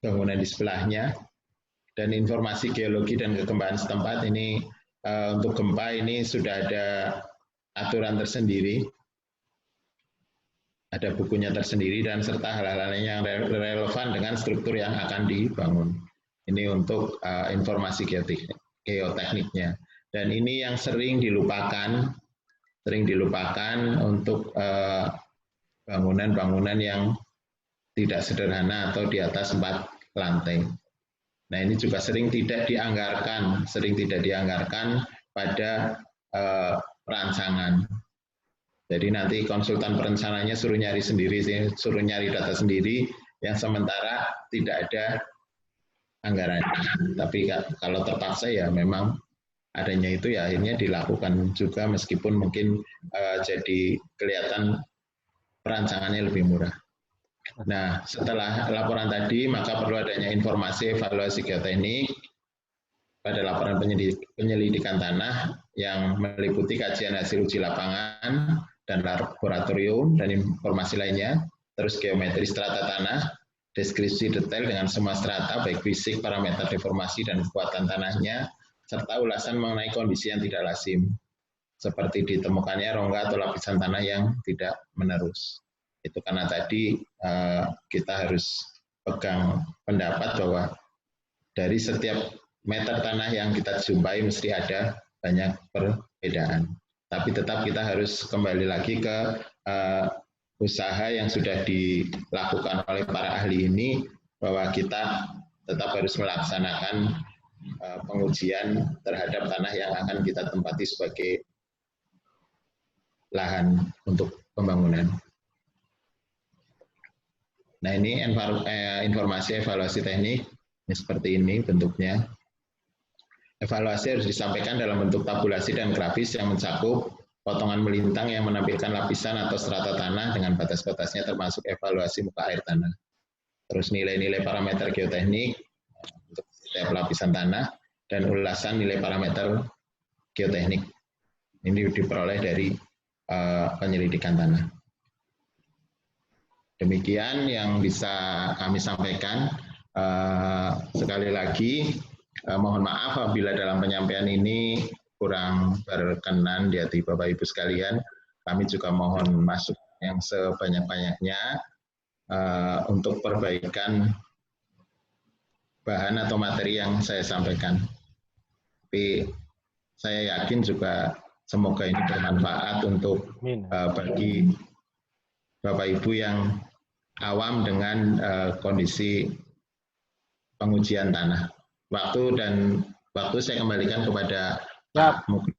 bangunan di sebelahnya. Dan informasi geologi dan kegempaan setempat ini untuk gempa ini sudah ada aturan tersendiri, ada bukunya tersendiri, dan serta hal-hal yang relevan dengan struktur yang akan dibangun. Ini untuk informasi geotekniknya. Dan ini yang sering dilupakan untuk bangunan-bangunan yang tidak sederhana atau di atas 4 lantai. Nah, ini juga sering tidak dianggarkan pada perancangan. Jadi nanti konsultan perencananya suruh nyari data sendiri, yang sementara tidak ada anggaran. Tapi kalau terpaksa ya memang adanya itu ya akhirnya dilakukan juga, meskipun mungkin jadi kelihatan perancangannya lebih murah. Nah, setelah laporan tadi, maka perlu adanya informasi evaluasi geoteknik pada laporan penyelidikan tanah yang meliputi kajian hasil uji lapangan dan laboratorium dan informasi lainnya, terus geometri strata tanah, deskripsi detail dengan semua strata, baik fisik, parameter deformasi, dan kekuatan tanahnya, serta ulasan mengenai kondisi yang tidak lazim, seperti ditemukannya rongga atau lapisan tanah yang tidak menerus. Itu karena tadi kita harus pegang pendapat bahwa dari setiap meter tanah yang kita jumpai mesti ada banyak perbedaan. Tapi tetap kita harus kembali lagi ke usaha yang sudah dilakukan oleh para ahli ini, bahwa kita tetap harus melaksanakan pengujian terhadap tanah yang akan kita tempati sebagai lahan untuk pembangunan. Nah, ini informasi evaluasi teknik seperti ini bentuknya. Evaluasi harus disampaikan dalam bentuk tabulasi dan grafis yang mencakup potongan melintang yang menampilkan lapisan atau strata tanah dengan batas-batasnya termasuk evaluasi muka air tanah. Terus nilai-nilai parameter geoteknik untuk setiap lapisan tanah dan ulasan nilai parameter geoteknik. Ini diperoleh dari penyelidikan tanah. Demikian yang bisa kami sampaikan. Sekali lagi, mohon maaf apabila dalam penyampaian ini kurang berkenan di hati Bapak Ibu sekalian. Kami juga mohon masuk yang sebanyak-banyaknya untuk perbaikan bahan atau materi yang saya sampaikan. Tapi saya yakin juga semoga ini bermanfaat untuk bagi Bapak Ibu yang awam dengan kondisi pengujian tanah. Waktu saya kembalikan kepada Pak Muklis.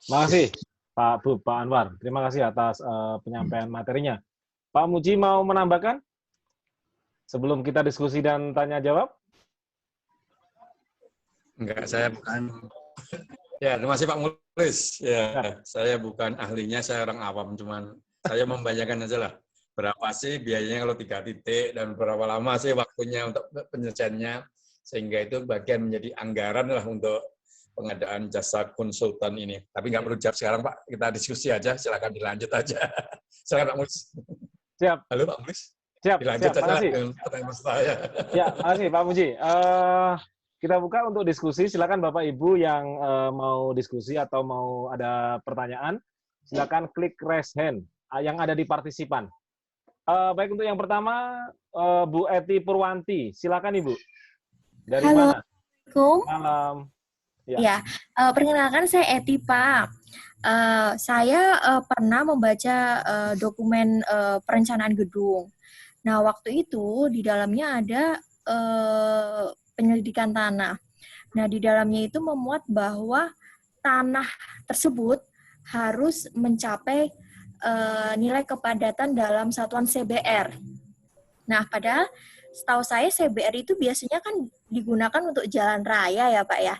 Terima kasih Pak Anwar. Terima kasih atas penyampaian materinya. Pak Muji mau menambahkan sebelum kita diskusi dan tanya jawab? Enggak, saya bukan. Ya, terima kasih Pak Muklis. Ya, saya bukan ahlinya, saya orang awam, cuman saya membayangkan aja lah berapa sih biayanya kalau 3 titik dan berapa lama sih waktunya untuk penyelesaiannya, sehingga itu bagian menjadi anggaran lah untuk pengadaan jasa konsultan ini. Tapi nggak perlu jawab sekarang Pak, kita diskusi aja, silakan dilanjut aja. Silakan Pak Muklis. Siap. Halo Pak Muklis. Siap, dilanjut siap. aja dengan pertanyaan saya. Ya, makasih Pak Muji. Kita buka untuk diskusi. Silakan Bapak Ibu yang mau diskusi atau mau ada pertanyaan, silakan klik raise hand yang ada di partisipan. Baik, untuk yang pertama, Bu Eti Purwanti. Silakan Ibu. Dari Halo. mana? Assalamualaikum. Malam. Ya, perkenalkan saya Eti, Pak. Saya pernah membaca dokumen perencanaan gedung. Nah, waktu itu di dalamnya ada penyelidikan tanah. Nah, di dalamnya itu memuat bahwa tanah tersebut harus mencapai nilai kepadatan dalam satuan CBR. Nah, padahal setahu saya CBR itu biasanya kan digunakan untuk jalan raya ya, Pak ya.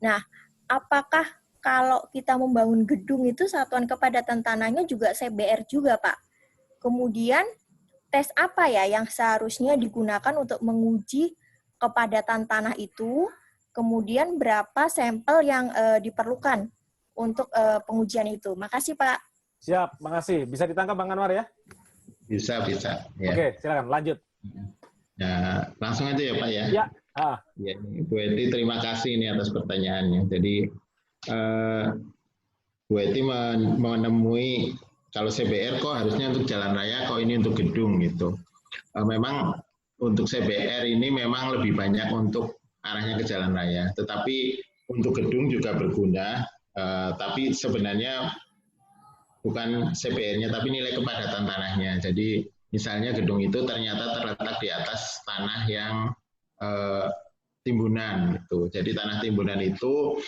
Nah, apakah kalau kita membangun gedung itu satuan kepadatan tanahnya juga CBR juga, Pak? Kemudian tes apa ya yang seharusnya digunakan untuk menguji kepadatan tanah itu? Kemudian berapa sampel yang diperlukan untuk pengujian itu? Makasih, Pak. Siap, makasih. Bisa ditangkap Bang Anwar ya? Bisa. Ya. Oke, silakan lanjut. Nah, langsung aja ya Pak ya. Ya. Ya, Bu Eti, terima kasih ini atas pertanyaannya. Jadi Bu Eti menemui kalau CBR kok harusnya untuk jalan raya, kok ini untuk gedung gitu. Memang untuk CBR ini memang lebih banyak untuk arahnya ke jalan raya, tetapi untuk gedung juga berguna. Tapi sebenarnya bukan CBR-nya, tapi nilai kepadatan tanahnya. Jadi misalnya gedung itu ternyata terletak di atas tanah yang timbunan itu. Jadi tanah timbunan itu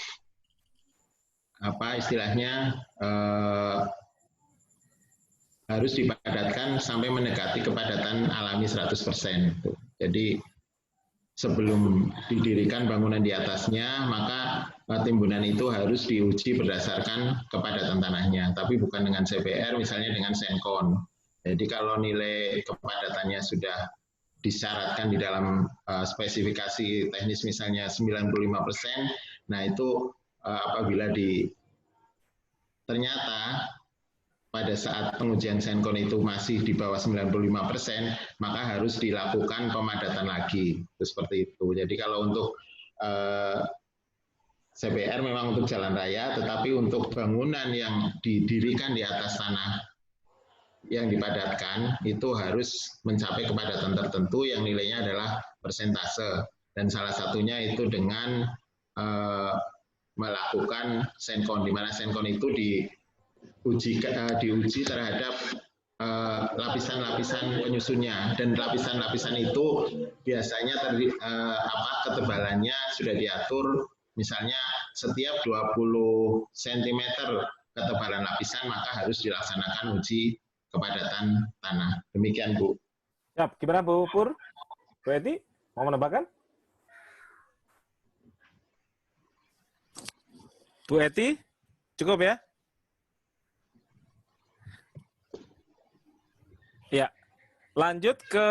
apa istilahnya harus dipadatkan sampai mendekati kepadatan alami 100%. Jadi sebelum didirikan bangunan di atasnya, maka timbunan itu harus diuji berdasarkan kepadatan tanahnya, tapi bukan dengan CBR, misalnya dengan Senkon. Jadi kalau nilai kepadatannya sudah disyaratkan di dalam spesifikasi teknis misalnya 95%, nah itu apabila ternyata pada saat pengujian Senkon itu masih di bawah 95%, maka harus dilakukan pemadatan lagi. Itu seperti itu. Jadi kalau untuk CBR memang untuk jalan raya, tetapi untuk bangunan yang didirikan di atas tanah yang dipadatkan itu harus mencapai kepadatan tertentu yang nilainya adalah persentase. Dan salah satunya itu dengan melakukan senkon, di mana senkon itu diuji terhadap lapisan-lapisan penyusunnya, dan lapisan-lapisan itu biasanya ketebalannya sudah diatur, misalnya setiap 20 cm ketebalan lapisan maka harus dilaksanakan uji kepadatan tanah. Demikian, Bu. Siap. Gimana Bu Pur? Bu Eti, mau menambahkan? Bu Eti, cukup ya? Ya. Lanjut ke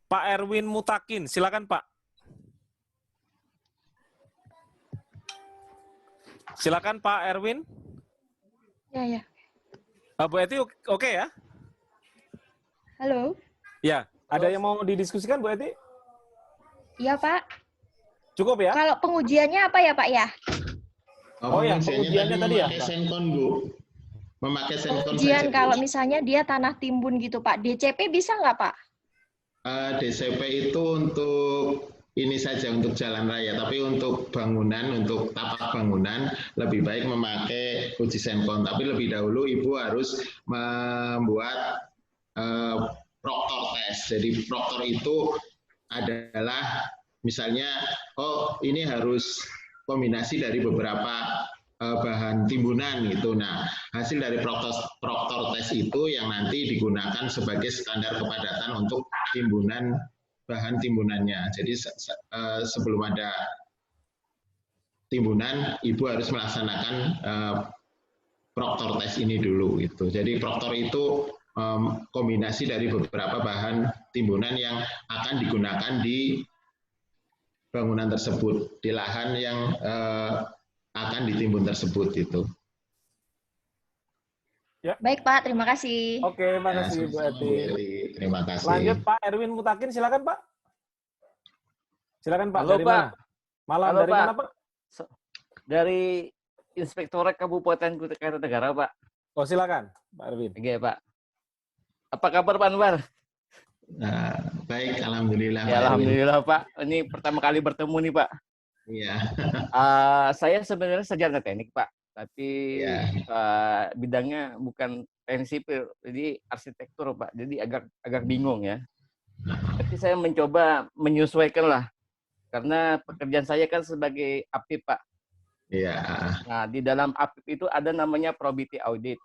Pak Erwin Mutakin. Silakan, Pak. Silakan Pak Erwin. Ya. Bu Eti oke ya? Halo. Ya. Ada yang mau didiskusikan, Bu Eti? Iya, Pak. Cukup ya? Kalau pengujiannya apa ya, Pak ya? Oh ya, pengujiannya tadi ya, memakai senkon, Bu. Memakai senkon Pengujian saja, Bu. kalau misalnya dia tanah timbun gitu, Pak. DCP bisa nggak, Pak? DCP itu untuk ini saja, untuk jalan raya, tapi untuk bangunan, untuk tapak bangunan lebih baik memakai uji senkon. Tapi lebih dahulu Ibu harus membuat proktor tes. Jadi proktor itu adalah misalnya, oh ini harus kombinasi dari beberapa bahan timbunan gitu. Nah, hasil dari proktor tes itu yang nanti digunakan sebagai standar kepadatan untuk timbunan, bahan timbunannya. Jadi sebelum ada timbunan, Ibu harus melaksanakan proktor tes ini dulu gitu. Jadi proktor itu kombinasi dari beberapa bahan timbunan yang akan digunakan di bangunan tersebut, di lahan yang akan ditimbun tersebut itu. Ya. Baik, Pak. Terima kasih. Oke, terima kasih Bu Eti. Terima kasih. Lanjut Pak Erwin Mutakin, silakan Pak. Silakan Pak. Halo, dari Pak. mana? Malam. Halo, dari Pak. mana Pak? Dari Inspektorat Kabupaten Kutai Kartanegara, Pak. Oh, silakan Pak Erwin. Oke, Pak. Apa kabar Pak Anwar? Baik, alhamdulillah. Ya, alhamdulillah Pak. Ini pertama kali bertemu nih Pak. Iya. Saya sebenarnya sarjana teknik Pak, tapi Ya. bidangnya bukan teknik sipil, jadi arsitektur Pak. Jadi agak bingung ya. Tapi saya mencoba menyesuaikan lah, karena pekerjaan saya kan sebagai APIP Pak. Iya. Nah, di dalam APIP itu ada namanya probity audit.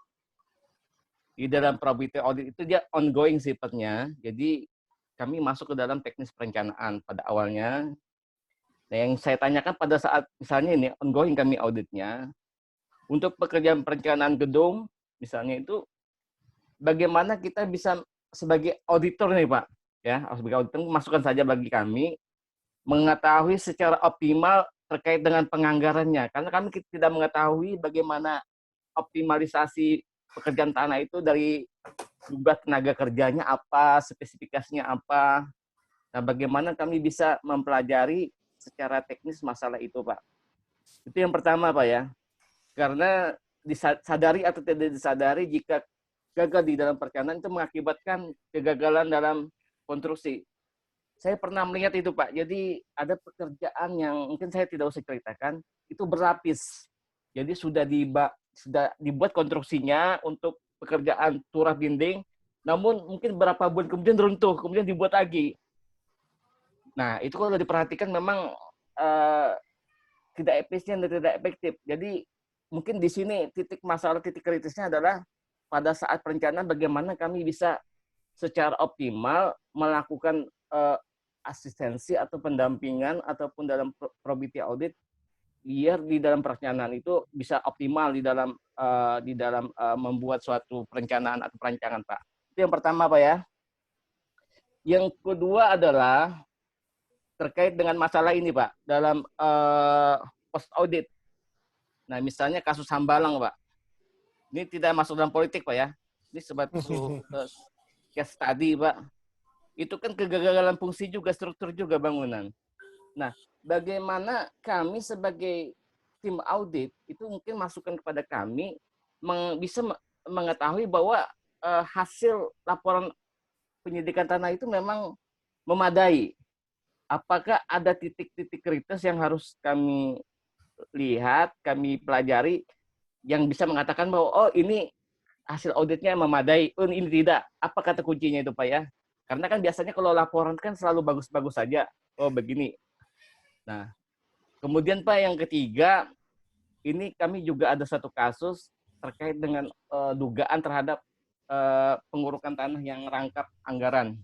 Di dalam probity audit itu dia ongoing sifatnya. Jadi kami masuk ke dalam teknis perencanaan pada awalnya. Nah, yang saya tanyakan pada saat misalnya ini ongoing kami auditnya, untuk pekerjaan perencanaan gedung misalnya itu bagaimana kita bisa sebagai auditor nih Pak, ya sebagai auditor masukkan saja bagi kami mengetahui secara optimal terkait dengan penganggarannya, karena kami tidak mengetahui bagaimana optimalisasi pekerjaan tanah itu dari jumlah tenaga kerjanya apa, spesifikasinya apa. Nah, bagaimana kami bisa mempelajari secara teknis masalah itu, Pak. Itu yang pertama, Pak ya. Karena disadari atau tidak disadari, jika gagal di dalam perencanaan itu mengakibatkan kegagalan dalam konstruksi. Saya pernah melihat itu, Pak. Jadi ada pekerjaan yang mungkin saya tidak usah ceritakan, itu berlapis. Jadi sudah dibuat konstruksinya untuk pekerjaan turap dinding, namun mungkin beberapa bulan kemudian runtuh, kemudian dibuat lagi. Nah, itu kalau diperhatikan memang tidak efisien dan tidak efektif. Jadi mungkin di sini titik kritisnya adalah pada saat perencanaan bagaimana kami bisa secara optimal melakukan asistensi atau pendampingan ataupun dalam probity audit biar di dalam perencanaan itu bisa optimal di dalam membuat suatu perencanaan atau perancangan, Pak. Itu yang pertama, Pak ya. Yang kedua adalah terkait dengan masalah ini, Pak, dalam post audit. Nah, misalnya kasus Hambalang, Pak. Ini tidak masuk dalam politik, Pak ya. Ini sebatas case study, Pak. Itu kan kegagalan fungsi juga, struktur juga bangunan. Nah, bagaimana kami sebagai tim audit itu mungkin masukan kepada kami bisa mengetahui bahwa hasil laporan penyelidikan tanah itu memang memadai. Apakah ada titik-titik kritis yang harus kami lihat, kami pelajari, yang bisa mengatakan bahwa oh ini hasil auditnya memadai, oh ini tidak. Apa kata kuncinya itu Pak ya? Karena kan biasanya kalau laporan kan selalu bagus-bagus saja. Oh begini. Nah, kemudian Pak yang ketiga, ini kami juga ada satu kasus terkait dengan dugaan terhadap pengurukan tanah yang rangkap anggaran.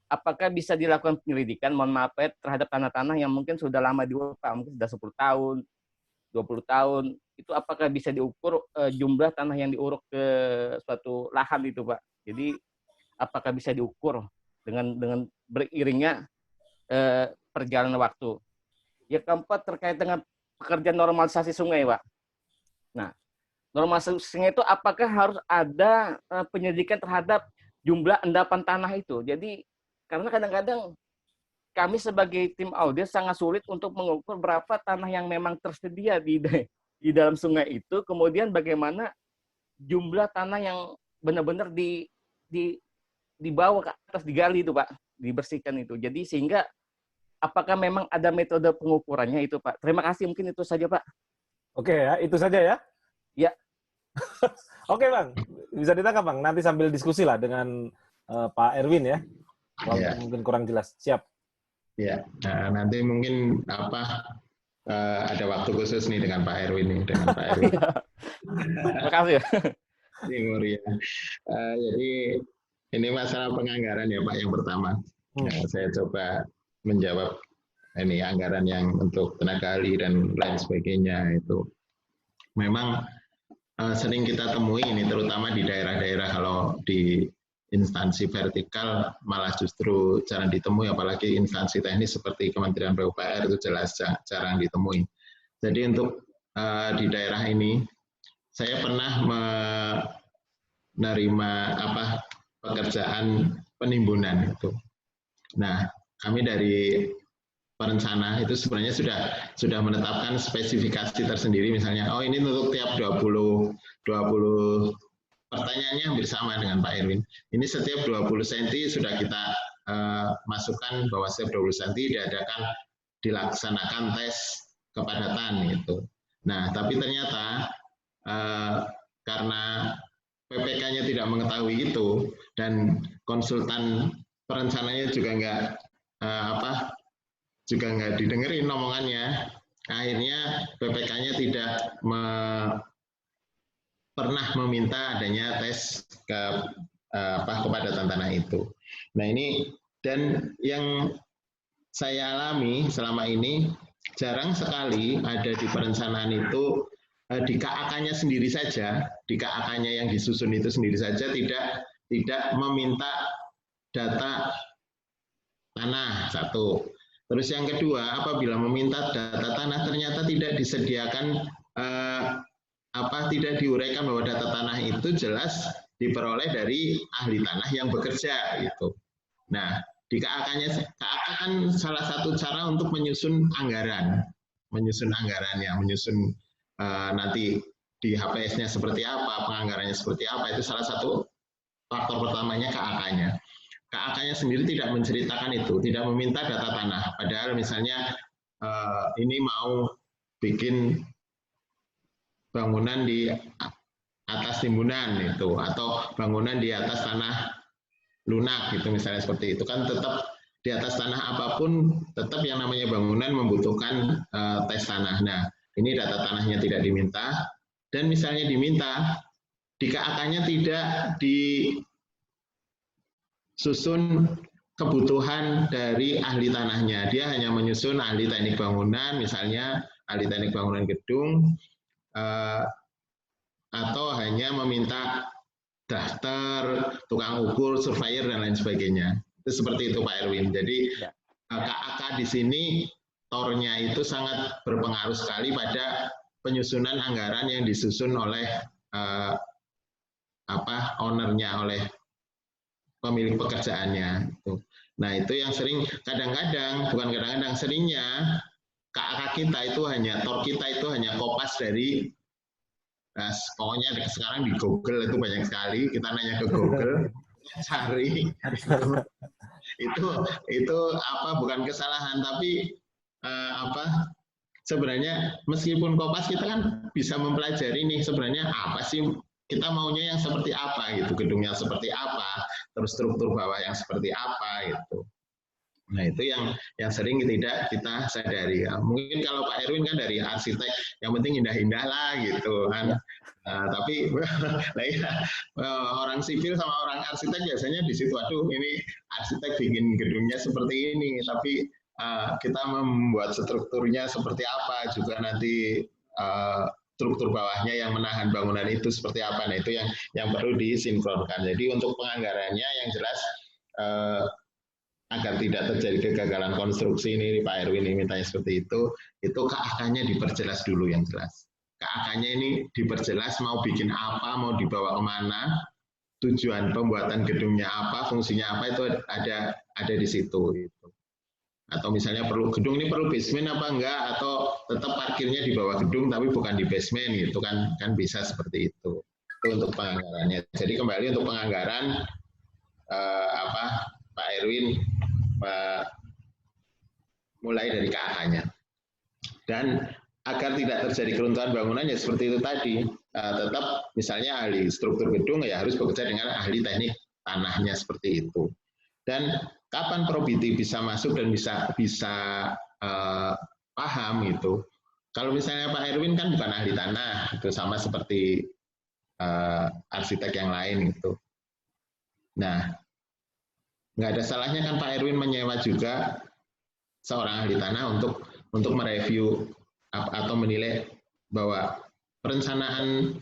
Apakah bisa dilakukan penyelidikan, mohon maaf Pak, terhadap tanah-tanah yang mungkin sudah lama diuruk, Pak, mungkin sudah 10 tahun, 20 tahun, itu apakah bisa diukur jumlah tanah yang diuruk ke suatu lahan itu Pak? Jadi apakah bisa diukur dengan beriringnya perjalanan waktu? Yang keempat terkait dengan pekerjaan normalisasi sungai, Pak. Nah, normalisasi sungai itu apakah harus ada penyelidikan terhadap jumlah endapan tanah itu? Jadi karena kadang-kadang kami sebagai tim audit sangat sulit untuk mengukur berapa tanah yang memang tersedia di dalam sungai itu, kemudian bagaimana jumlah tanah yang benar-benar dibawa ke atas, digali itu Pak, dibersihkan itu. Jadi sehingga apakah memang ada metode pengukurannya itu Pak? Terima kasih, mungkin itu saja Pak. Oke ya, itu saja ya? Ya. Oke Bang, bisa ditangkap Bang, nanti sambil diskusi lah dengan Pak Erwin ya, kalau mungkin kurang jelas. Siap. Ya, nah, nanti mungkin ada waktu khusus nih dengan Pak Erwin nih, dengan Pak Erwin. Terima kasih. Timur ya. Jadi ini masalah penganggaran ya Pak yang pertama. Nah, saya coba menjawab ini anggaran yang untuk tenaga ahli dan lain sebagainya itu. Memang sering kita temui ini terutama di daerah-daerah, kalau di instansi vertikal malah justru jarang ditemui, apalagi instansi teknis seperti Kementerian PUPR itu jelas jarang ditemui. Jadi untuk di daerah ini saya pernah menerima pekerjaan penimbunan itu. Nah, kami dari perencana itu sebenarnya sudah menetapkan spesifikasi tersendiri, misalnya oh ini untuk tiap 20 pertanyaannya hampir sama dengan Pak Erwin. Ini setiap 20 cm sudah kita masukkan bahwa setiap 20 cm dilaksanakan tes kepadatan itu. Nah, tapi ternyata karena PPK-nya tidak mengetahui itu dan konsultan perencananya juga nggak didengerin omongannya, akhirnya PPK-nya tidak pernah meminta adanya tes kepadatan tanah itu. Nah ini, dan yang saya alami selama ini jarang sekali ada di perencanaan itu di KAK-nya sendiri saja, di KAK-nya yang disusun itu sendiri saja tidak meminta data tanah, satu. Terus yang kedua, apabila meminta data tanah ternyata tidak disediakan tidak diuraikan bahwa data tanah itu jelas diperoleh dari ahli tanah yang bekerja gitu. Nah, di KAK kan salah satu cara untuk menyusun anggarannya, menyusun nanti di HPS-nya seperti apa, penganggarannya seperti apa, itu salah satu faktor pertamanya KAK-nya. KAK-nya sendiri tidak menceritakan itu, tidak meminta data tanah. Padahal misalnya ini mau bikin bangunan di atas timbunan itu, atau bangunan di atas tanah lunak gitu misalnya, seperti itu kan tetap di atas tanah apapun tetap yang namanya bangunan membutuhkan tes tanah. Nah, ini data tanahnya tidak diminta, dan misalnya diminta di KAK-nya tidak disusun kebutuhan dari ahli tanahnya, dia hanya menyusun ahli teknik bangunan, misalnya ahli teknik bangunan gedung, atau hanya meminta daftar, tukang ukur, surveyor, dan lain sebagainya. Itu seperti itu Pak Erwin. Jadi KAK di sini tornya itu sangat berpengaruh sekali pada penyusunan anggaran yang disusun oleh ownernya, oleh pemilik pekerjaannya. Nah itu yang sering kadang-kadang, bukan kadang-kadang, seringnya KAK kita itu hanya, tor kita itu hanya kopas dari Nah, pokoknya sekarang di Google itu banyak sekali, kita nanya ke Google, cari itu apa bukan kesalahan, tapi apa sebenarnya meskipun Kopas kita kan bisa mempelajari nih sebenarnya apa sih kita maunya yang seperti apa gitu, gedungnya seperti apa, terus struktur bawah yang seperti apa gitu. Nah itu yang sering tidak kita sadari. Mungkin kalau Pak Erwin kan dari arsitek, yang penting indah-indah lah gitu kan. Tapi nah ya, orang sipil sama orang arsitek biasanya di situ, aduh ini arsitek bikin gedungnya seperti ini, tapi kita membuat strukturnya seperti apa, juga nanti struktur bawahnya yang menahan bangunan itu seperti apa. Nah itu yang perlu disinkronkan. Jadi untuk penganggarannya yang jelas agar tidak terjadi kegagalan konstruksi ini Pak Erwin ini mintanya seperti itu KAK-nya diperjelas dulu yang jelas. KAK-nya ini diperjelas mau bikin apa, mau dibawa kemana, tujuan pembuatan gedungnya apa, fungsinya apa, itu ada di situ. Gitu. Atau misalnya gedung ini perlu basement apa enggak, atau tetap parkirnya di bawah gedung tapi bukan di basement gitu kan bisa seperti itu. Itu untuk penganggarannya. Jadi kembali untuk penganggaran Pak Erwin mulai dari KAK-nya. Dan agar tidak terjadi keruntuhan bangunan ya seperti itu tadi, tetap misalnya ahli struktur gedung ya harus bekerja dengan ahli teknik tanahnya seperti itu. Dan kapan Probiti bisa masuk dan bisa paham itu. Kalau misalnya Pak Erwin kan bukan ahli tanah, itu sama seperti arsitek yang lain itu. Nah, nggak ada salahnya kan Pak Erwin menyewa juga seorang ahli tanah untuk mereview atau menilai bahwa perencanaan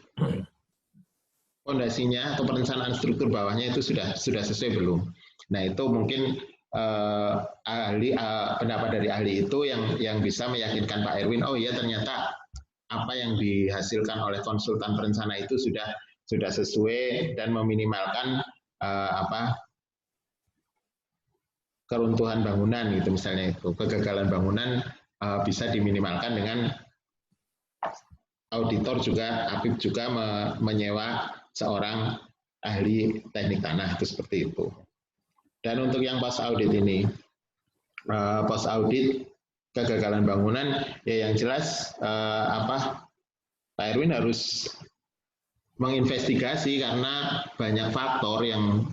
fondasinya atau perencanaan struktur bawahnya itu sudah sesuai belum. Nah itu mungkin pendapat dari ahli itu yang bisa meyakinkan Pak Erwin, oh iya ternyata apa yang dihasilkan oleh konsultan perencana itu sudah sesuai dan meminimalkan keruntuhan bangunan gitu misalnya, itu kegagalan bangunan bisa diminimalkan dengan auditor juga, Apip juga menyewa seorang ahli teknik tanah itu seperti itu. Dan untuk yang post audit ini, post audit kegagalan bangunan ya yang jelas Pak Erwin harus menginvestigasi karena banyak faktor yang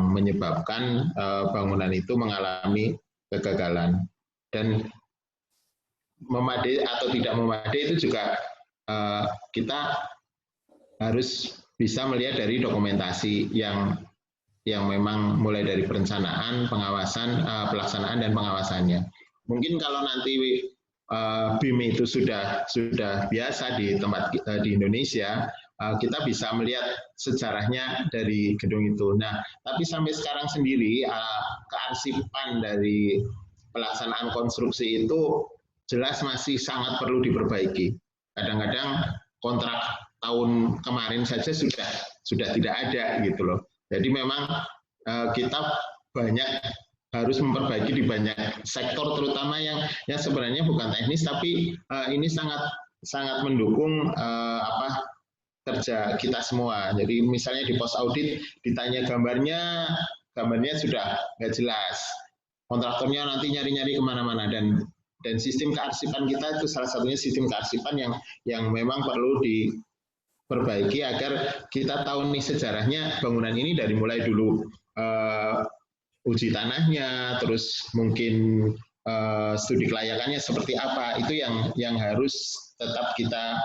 menyebabkan bangunan itu mengalami kegagalan. Dan memadai atau tidak memadai itu juga kita harus bisa melihat dari dokumentasi yang memang mulai dari perencanaan, pengawasan, pelaksanaan dan pengawasannya. Mungkin kalau nanti BIM itu sudah biasa di tempat di Indonesia, kita bisa melihat sejarahnya dari gedung itu. Nah, tapi sampai sekarang sendiri kearsipan dari pelaksanaan konstruksi itu jelas masih sangat perlu diperbaiki. Kadang-kadang kontrak tahun kemarin saja sudah tidak ada gitu loh. Jadi memang kita banyak harus memperbaiki di banyak sektor, terutama yang sebenarnya bukan teknis tapi ini sangat mendukung kerja kita semua. Jadi misalnya di post audit ditanya gambarnya sudah nggak jelas. Kontraktornya nanti nyari-nyari kemana-mana, dan sistem kearsipan kita itu salah satunya sistem kearsipan yang memang perlu diperbaiki agar kita tahu nih sejarahnya bangunan ini dari mulai dulu uji tanahnya, terus mungkin studi kelayakannya seperti apa, itu yang harus tetap kita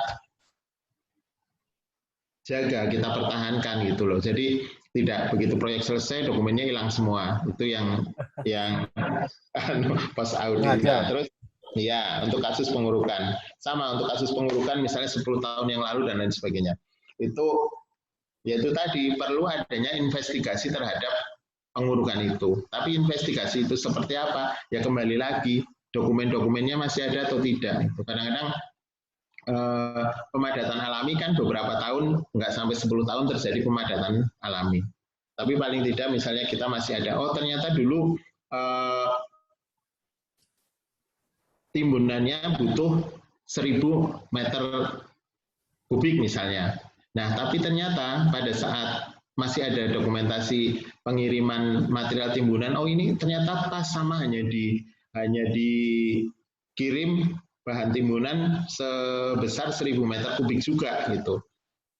jaga, kita pertahankan gitu loh. Jadi tidak begitu proyek selesai dokumennya hilang semua. Itu yang post audit. Nah, terus ya untuk kasus pengurukan. Sama untuk kasus pengurukan misalnya 10 tahun yang lalu dan lain sebagainya. Itu tadi perlu adanya investigasi terhadap pengurukan itu. Tapi investigasi itu seperti apa? Ya kembali lagi dokumen-dokumennya masih ada atau tidak. Kadang-kadang pemadatan alami kan beberapa tahun, nggak sampai 10 tahun terjadi pemadatan alami. Tapi paling tidak misalnya kita masih ada, oh ternyata dulu timbunannya butuh 1000 meter kubik misalnya. Nah, tapi ternyata pada saat masih ada dokumentasi pengiriman material timbunan, oh ini ternyata pas sama hanya dikirim bahan timbunan sebesar 1.000 meter kubik juga gitu.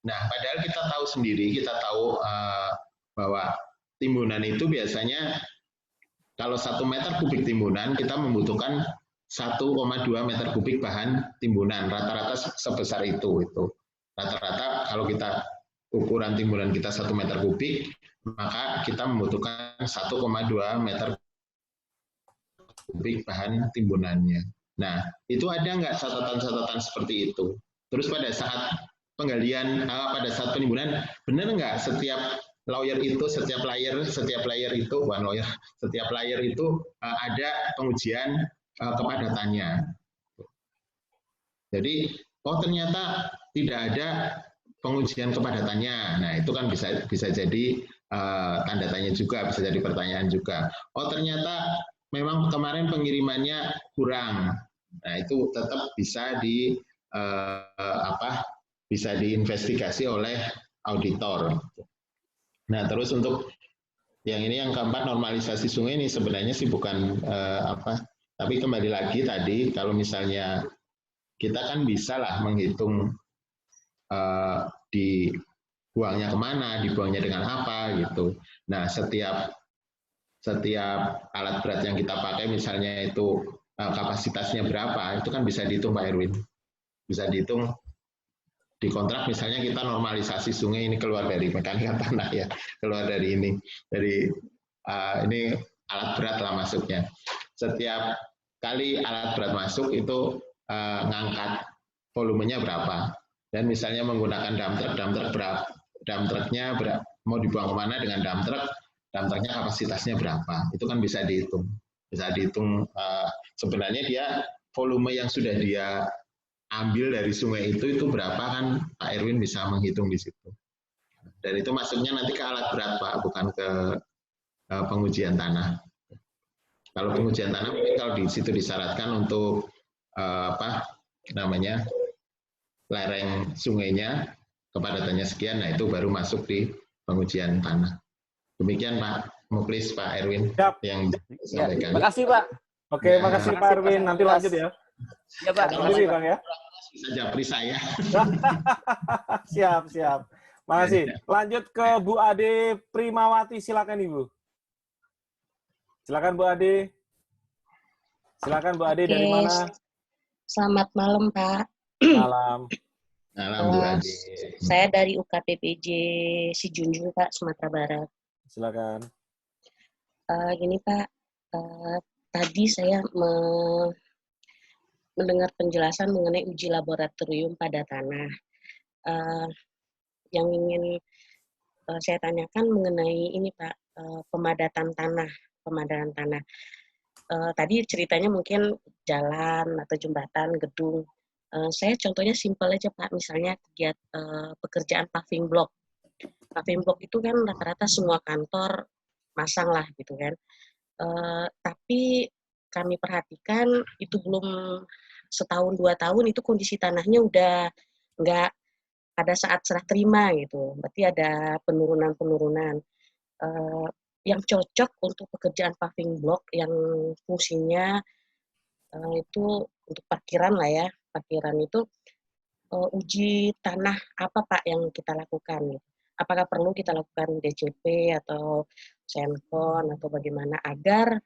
Nah, padahal kita tahu sendiri, kita tahu bahwa timbunan itu biasanya kalau 1 meter kubik timbunan kita membutuhkan 1,2 meter kubik bahan timbunan, rata-rata sebesar itu. Rata-rata kalau kita ukuran timbunan kita 1 meter kubik, maka kita membutuhkan 1,2 meter kubik bahan timbunannya. Nah, itu ada nggak catatan-catatan seperti itu? Terus pada saat penggalian, pada saat penimbunan, benar nggak setiap layer itu, setiap layer itu ada pengujian kepadatannya. Jadi, oh ternyata tidak ada pengujian kepadatannya. Nah, itu kan bisa jadi tanda tanya juga, bisa jadi pertanyaan juga. Oh ternyata memang kemarin pengirimannya kurang. Nah, itu tetap bisa bisa diinvestigasi oleh auditor. Nah, terus untuk yang ini yang keempat, normalisasi sungai ini sebenarnya sih bukan tapi kembali lagi tadi kalau misalnya kita kan bisa lah menghitung dibuangnya kemana, dibuangnya dengan apa gitu. Nah, setiap alat berat yang kita pakai misalnya itu kapasitasnya berapa, itu kan bisa dihitung Pak Erwin. Bisa dihitung di kontrak misalnya kita normalisasi sungai ini keluar dari mekanika tanah ya, keluar dari ini alat berat lah masuknya. Setiap kali alat berat masuk itu ngangkat volumenya berapa, dan misalnya menggunakan dump truknya mau dibuang kemana dengan dump truknya kapasitasnya berapa, itu kan bisa dihitung. Sebenarnya dia volume yang sudah dia ambil dari sungai itu berapa kan Pak Erwin bisa menghitung di situ. Dan itu masuknya nanti ke alat berat Pak, bukan ke pengujian tanah. Kalau pengujian tanah mungkin kalau di situ disyaratkan untuk lereng sungainya kepadatannya sekian, nah itu baru masuk di pengujian tanah. Demikian Pak Muklis, Pak Erwin yang disampaikan. Terima kasih Pak. Oke, makasih Pak Erwin. Nanti lanjut ya. Ya Pak. Makasih Bang ya. Bisa japri saya. Siap. Makasih. Lanjut ke Bu Ade Primawati, silakan Ibu. Silakan Bu Ade. Dari mana? Selamat malam Pak. Malam. Malam Bu Ade. Saya dari UKPPJ Sijunjung Pak, Sumatera Barat. Silakan. Gini Pak, tadi saya mendengar penjelasan mengenai uji laboratorium pada tanah. Yang ingin saya tanyakan mengenai ini Pak, pemadatan tanah. Tadi ceritanya mungkin jalan atau jembatan, gedung. Saya contohnya simpel aja Pak, misalnya pekerjaan paving block. Paving block itu kan rata-rata semua kantor masang lah gitu kan. Tapi kami perhatikan itu belum setahun 2 tahun itu kondisi tanahnya udah nggak pada saat serah terima gitu. Berarti ada penurunan. Yang cocok untuk pekerjaan paving block yang fungsinya itu untuk parkiran lah ya. Parkiran itu uji tanah apa Pak yang kita lakukan? Apakah perlu kita lakukan DCP atau Senfon atau bagaimana agar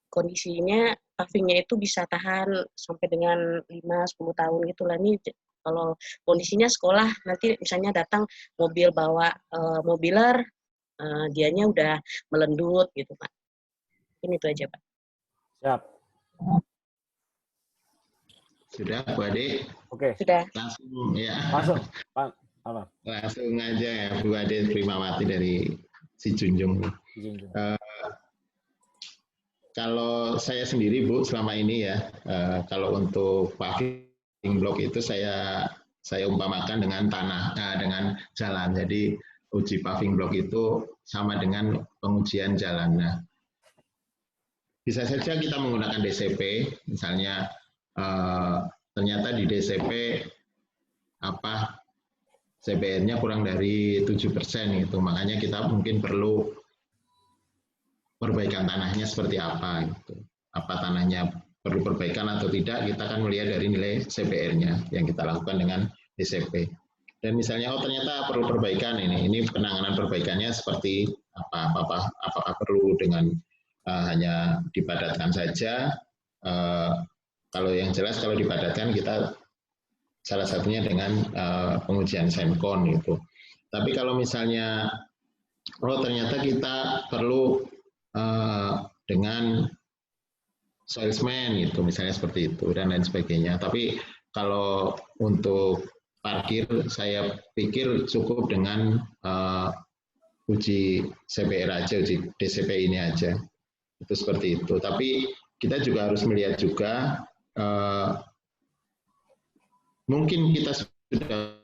kondisinya pavingnya itu bisa tahan sampai dengan 5-10 tahun gitu lah. Ini kalau kondisinya sekolah nanti misalnya datang mobil bawa mobiler, dianya udah melendut gitu Pak. Ini itu aja Pak. Siap. Sudah Bu Ade? Oke. Sudah. Langsung ya. Masuk Pak. Langsung aja ya Bu Ade Primawati dari Sijunjung. Kalau saya sendiri Bu selama ini ya, kalau untuk paving block itu saya umpamakan dengan tanah, dengan jalan. Jadi uji paving block itu sama dengan pengujian jalan. Nah, bisa saja kita menggunakan DCP, misalnya ternyata di DCP apa CBR-nya kurang dari 7% itu. Makanya kita mungkin perlu perbaikan tanahnya seperti apa gitu. Apa tanahnya perlu perbaikan atau tidak, kita akan melihat dari nilai CBR-nya yang kita lakukan dengan DCP. Dan misalnya, oh ternyata perlu perbaikan ini penanganan perbaikannya seperti apa, apakah perlu dengan hanya dipadatkan saja. Kalau yang jelas kalau dipadatkan kita salah satunya dengan pengujian Semcon gitu. Tapi kalau misalnya, oh ternyata kita perlu dengan salesman gitu, misalnya seperti itu dan lain sebagainya. Tapi kalau untuk parkir, saya pikir cukup dengan uji CBR aja, uji DCP ini aja. Itu seperti itu. Tapi kita juga harus melihat juga, mungkin kita sudah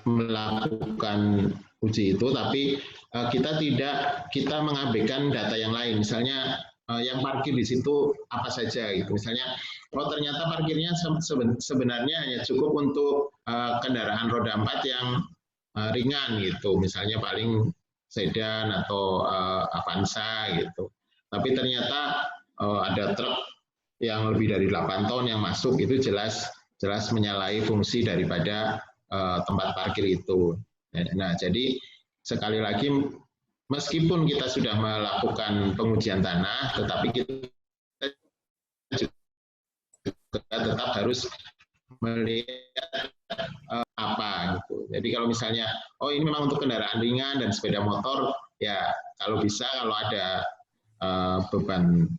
melakukan uji itu, tapi kita mengabaikan data yang lain. Misalnya yang parkir di situ apa saja gitu. Misalnya, oh ternyata parkirnya sebenarnya hanya cukup untuk kendaraan roda 4 yang ringan gitu. Misalnya paling sedan atau Avanza gitu. Tapi ternyata ada truk yang lebih dari 8 ton yang masuk, itu jelas menyalahi fungsi daripada tempat parkir itu. Nah, jadi sekali lagi, meskipun kita sudah melakukan pengujian tanah, tetapi kita juga tetap harus melihat apa gitu. Jadi kalau misalnya, oh ini memang untuk kendaraan ringan dan sepeda motor, ya kalau bisa, kalau ada beban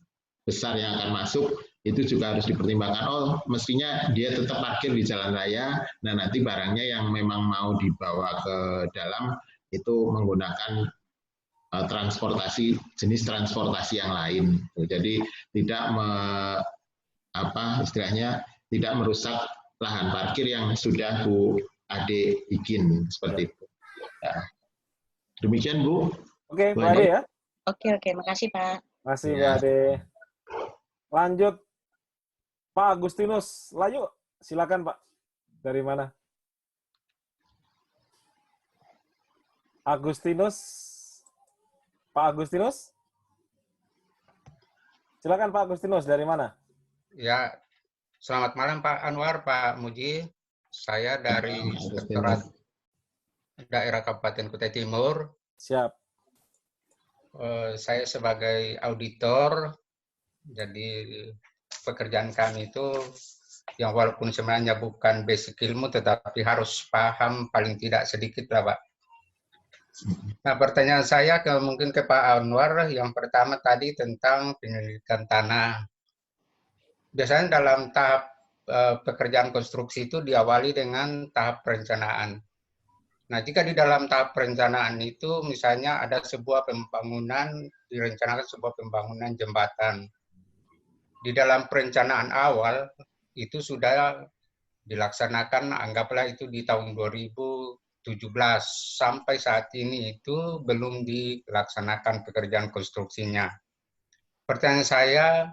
besar yang akan masuk, itu juga harus dipertimbangkan. Oh, mestinya dia tetap parkir di jalan raya. Nah, nanti barangnya yang memang mau dibawa ke dalam itu menggunakan jenis transportasi yang lain. Jadi tidak istilahnya tidak merusak lahan parkir yang sudah Bu Ade bikin seperti itu. Ya. Demikian Bu. Oke, Bu Ade ya. Oke, makasih Pak. Masih Bu Ya. Ade. Lanjut Pak Agustinus, Layu, silakan Pak. Dari mana? Agustinus, Pak Agustinus? Silakan Pak Agustinus, dari mana? Ya, selamat malam Pak Anwar, Pak Muji. Saya dari Inspektorat Daerah Kabupaten Kutai Timur. Siap. Saya sebagai auditor, jadi pekerjaan kami itu yang walaupun sebenarnya bukan basic ilmu, tetapi harus paham paling tidak sedikit lah Pak. Nah, pertanyaan saya mungkin ke Pak Anwar, yang pertama tadi tentang penyelidikan tanah. Biasanya dalam tahap pekerjaan konstruksi itu diawali dengan tahap perencanaan. Nah, jika di dalam tahap perencanaan itu misalnya ada sebuah pembangunan, direncanakan sebuah pembangunan jembatan. Di dalam perencanaan awal itu sudah dilaksanakan, anggaplah itu di tahun 2017, sampai saat ini itu belum dilaksanakan pekerjaan konstruksinya. Pertanyaan saya,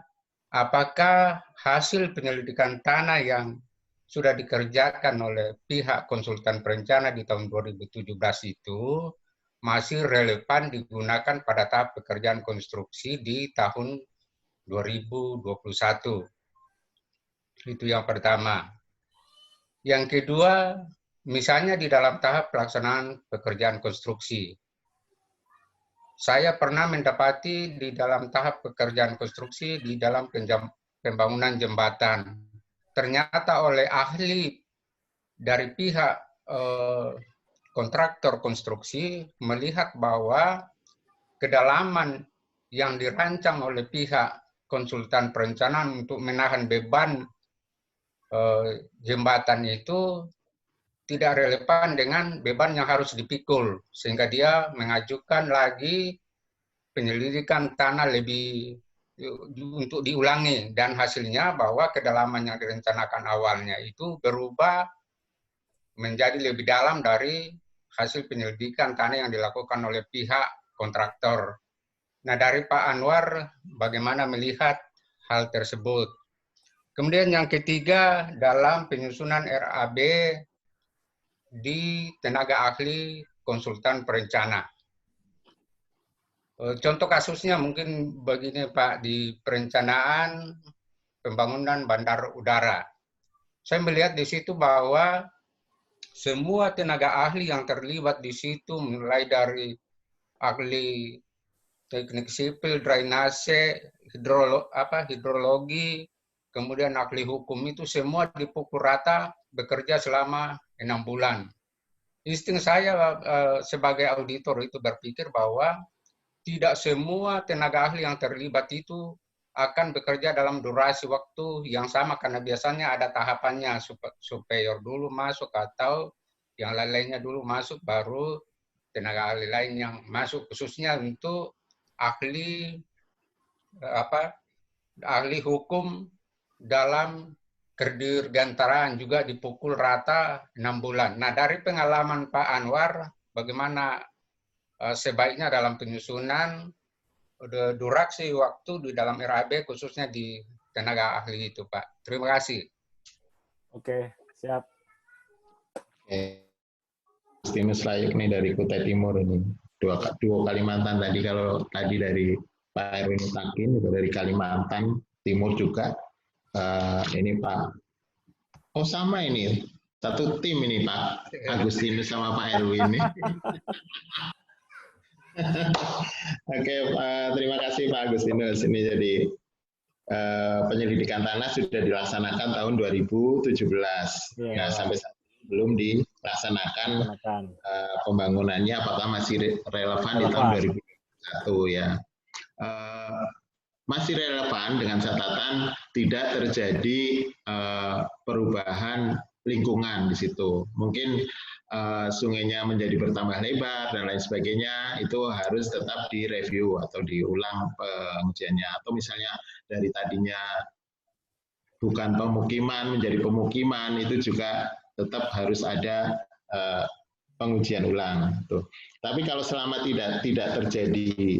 apakah hasil penyelidikan tanah yang sudah dikerjakan oleh pihak konsultan perencana di tahun 2017 itu masih relevan digunakan pada tahap pekerjaan konstruksi di tahun 2021? Itu yang pertama. Yang kedua, misalnya di dalam tahap pelaksanaan pekerjaan konstruksi, saya pernah mendapati di dalam tahap pekerjaan konstruksi di dalam pembangunan jembatan, ternyata oleh ahli dari pihak kontraktor konstruksi melihat bahwa kedalaman yang dirancang oleh pihak konsultan perencanaan untuk menahan beban jembatan itu tidak relevan dengan beban yang harus dipikul, sehingga dia mengajukan lagi penyelidikan tanah lebih untuk diulangi, dan hasilnya bahwa kedalaman yang direncanakan awalnya itu berubah menjadi lebih dalam dari hasil penyelidikan tanah yang dilakukan oleh pihak kontraktor. Nah, dari Pak Anwar, bagaimana melihat hal tersebut? Kemudian yang ketiga, dalam penyusunan RAB di tenaga ahli konsultan perencana. Contoh kasusnya mungkin begini Pak, di perencanaan pembangunan bandar udara. Saya melihat di situ bahwa semua tenaga ahli yang terlibat di situ, mulai dari ahli teknik sipil, drainase, hidrologi, kemudian ahli hukum itu semua dipukul rata bekerja selama 6 bulan. Insting saya sebagai auditor itu berpikir bahwa tidak semua tenaga ahli yang terlibat itu akan bekerja dalam durasi waktu yang sama, karena biasanya ada tahapannya, superior dulu masuk atau yang lain-lainnya dulu masuk, baru tenaga ahli lain yang masuk, khususnya untuk ahli ahli hukum dalam kedirgantaraan juga dipukul rata 6 bulan. Nah, dari pengalaman Pak Anwar, bagaimana sebaiknya dalam penyusunan durasi waktu di dalam RAB khususnya di tenaga ahli itu, Pak. Terima kasih. Oke, siap. Agustinus Layuk nih dari Kutai Timur ini. Dua Kalimantan tadi, kalau tadi dari Pak Erwin Takin juga dari Kalimantan Timur juga. Ini Pak. Oh sama ini, satu tim ini Pak. Agustinus sama Pak Erwin ini. Oke, terima kasih Pak Agustinus. Ini jadi penyelidikan tanah sudah dilaksanakan tahun 2017. Ya, sampai saat ini belum dilaksanakan pembangunannya. Apakah masih relevan di tahun 2021 ya? Masih relevan dengan catatan tidak terjadi perubahan lingkungan di situ. Mungkin sungainya menjadi bertambah lebar dan lain sebagainya, itu harus tetap direview atau diulang pengujiannya. Atau misalnya dari tadinya bukan pemukiman menjadi pemukiman, itu juga tetap harus ada pengujian ulang. Tuh. Tapi kalau selama tidak terjadi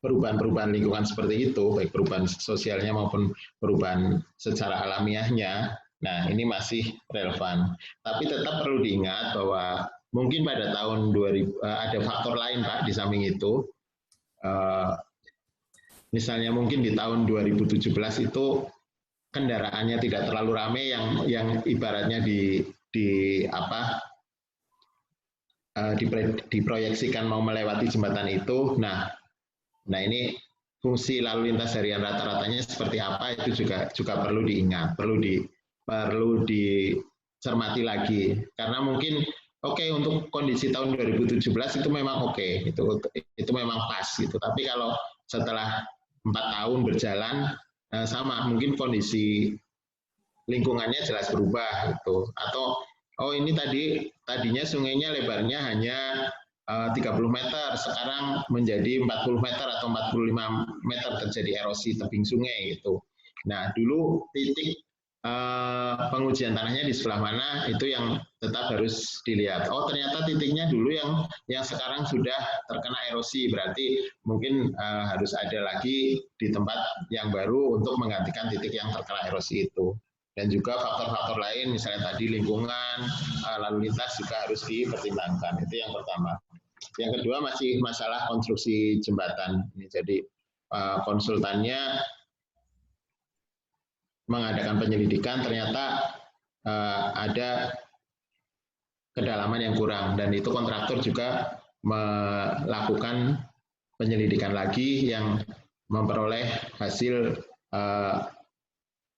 perubahan-perubahan lingkungan seperti itu, baik perubahan sosialnya maupun perubahan secara alamiahnya, nah ini masih relevan. Tapi tetap perlu diingat bahwa mungkin pada tahun 2000 ada faktor lain Pak di samping itu. Misalnya mungkin di tahun 2017 itu kendaraannya tidak terlalu ramai, yang ibaratnya diproyeksikan mau melewati jembatan itu. Nah ini fungsi lalu lintas harian rata-ratanya seperti apa, itu juga perlu diingat, perlu dicermati lagi, karena mungkin untuk kondisi tahun 2017 itu memang itu memang pas gitu, tapi kalau setelah 4 tahun berjalan sama, mungkin kondisi lingkungannya jelas berubah gitu, atau ini tadinya sungainya lebarnya hanya 30 meter, sekarang menjadi 40 meter atau 45 meter, terjadi erosi tebing sungai gitu. Nah, dulu titik pengujian tanahnya di sebelah mana, itu yang tetap harus dilihat. Oh, ternyata titiknya dulu yang sekarang sudah terkena erosi, berarti mungkin harus ada lagi di tempat yang baru untuk menggantikan titik yang terkena erosi itu. Dan juga faktor-faktor lain, misalnya tadi lingkungan, lalu lintas juga harus dipertimbangkan. Itu yang pertama. Yang kedua masih masalah konstruksi jembatan. Jadi konsultannya mengadakan penyelidikan, ternyata ada kedalaman yang kurang, dan itu kontraktor juga melakukan penyelidikan lagi yang memperoleh hasil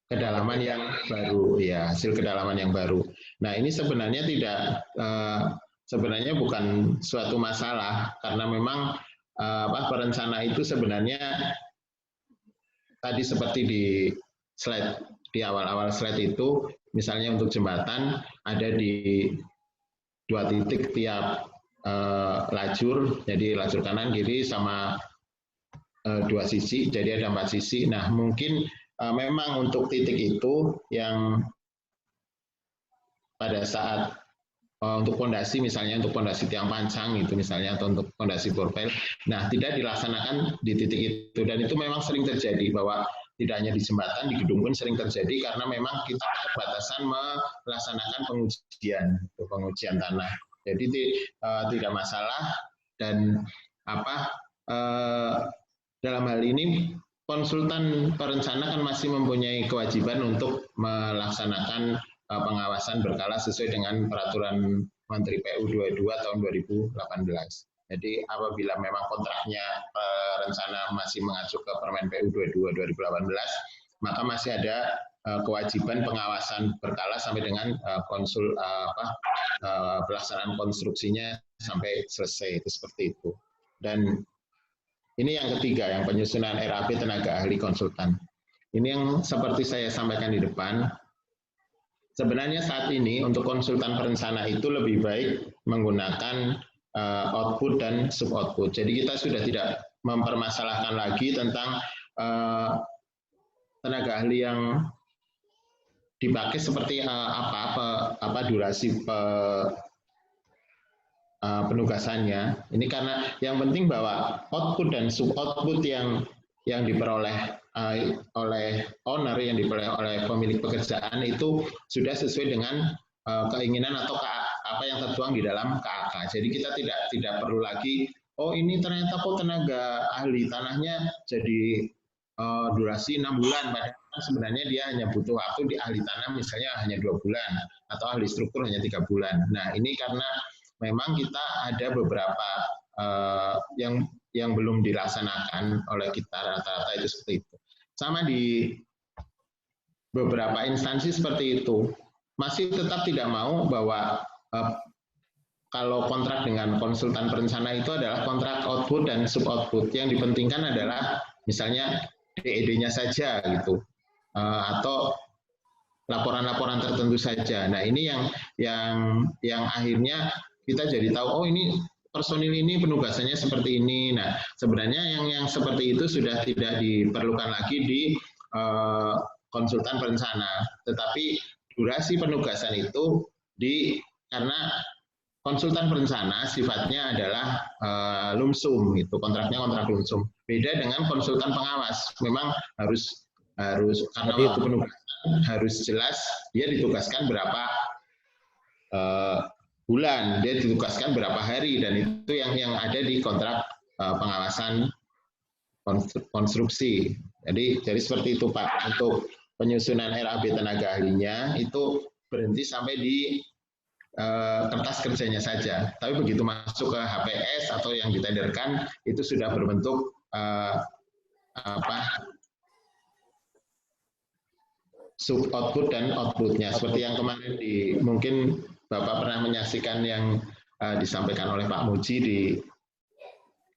kedalaman yang baru, ya, hasil kedalaman yang baru. Nah, ini sebenarnya sebenarnya bukan suatu masalah, karena memang perencana itu sebenarnya tadi seperti di slide, di awal-awal slide itu, misalnya untuk jembatan ada di 2 titik tiap lajur, jadi lajur kanan kiri sama 2 sisi, jadi ada 4 sisi. Nah, mungkin memang untuk titik itu yang pada saat untuk pondasi, misalnya untuk pondasi tiang pancang itu misalnya, atau untuk pondasi borpel, nah tidak dilaksanakan di titik itu, dan itu memang sering terjadi bahwa tidak hanya di jembatan, di gedung pun sering terjadi karena memang kita keterbatasan melaksanakan pengujian tanah. Jadi tidak masalah, dan dalam hal ini konsultan perencana kan masih mempunyai kewajiban untuk melaksanakan pengawasan berkala sesuai dengan peraturan Menteri PU 22 tahun 2018. Jadi apabila memang kontraknya perencana masih mengacu ke Permen PU 22 2018, maka masih ada kewajiban pengawasan berkala sampai dengan pelaksanaan konstruksinya sampai selesai, itu seperti itu. Dan ini yang ketiga, yang penyusunan RAP tenaga ahli konsultan. Ini yang seperti saya sampaikan di depan. Sebenarnya saat ini untuk konsultan perencana itu lebih baik menggunakan output dan sub output. Jadi kita sudah tidak mempermasalahkan lagi tentang tenaga ahli yang dipakai seperti apa durasi penugasannya. Ini karena yang penting bahwa output dan sub output yang diperoleh oleh owner, yang diperoleh oleh pemilik pekerjaan itu sudah sesuai dengan keinginan atau apa yang tertuang di dalam KAK. Jadi kita tidak perlu lagi, oh ini ternyata kok tenaga ahli tanahnya jadi durasi 6 bulan, padahal sebenarnya dia hanya butuh waktu di ahli tanah misalnya hanya 2 bulan, atau ahli struktur hanya 3 bulan. Nah ini karena memang kita ada beberapa yang belum dilaksanakan oleh kita, rata-rata itu seperti itu. Sama di beberapa instansi seperti itu, masih tetap tidak mau bahwa kalau kontrak dengan konsultan perencana itu adalah kontrak output dan sub output. Yang dipentingkan adalah misalnya DED-nya saja gitu, atau laporan-laporan tertentu saja. Nah ini yang akhirnya kita jadi tahu, oh ini personil ini penugasannya seperti ini. Nah sebenarnya yang seperti itu sudah tidak diperlukan lagi di konsultan perencana, tetapi durasi penugasan itu karena konsultan perencana sifatnya adalah lumsum, itu kontraknya kontrak lumsum. Beda dengan konsultan pengawas, memang harus karena waktu penugasan harus jelas dia ditugaskan berapa bulan, dia ditugaskan berapa hari, dan itu yang ada di kontrak pengawasan konstruksi. Jadi seperti itu Pak, untuk penyusunan RAB tenaga ahlinya itu berhenti sampai di kertas kerjanya saja. Tapi begitu masuk ke HPS atau yang ditenderkan itu sudah berbentuk sub output dan outputnya. Seperti yang kemarin mungkin Bapak pernah menyaksikan yang disampaikan oleh Pak Muji di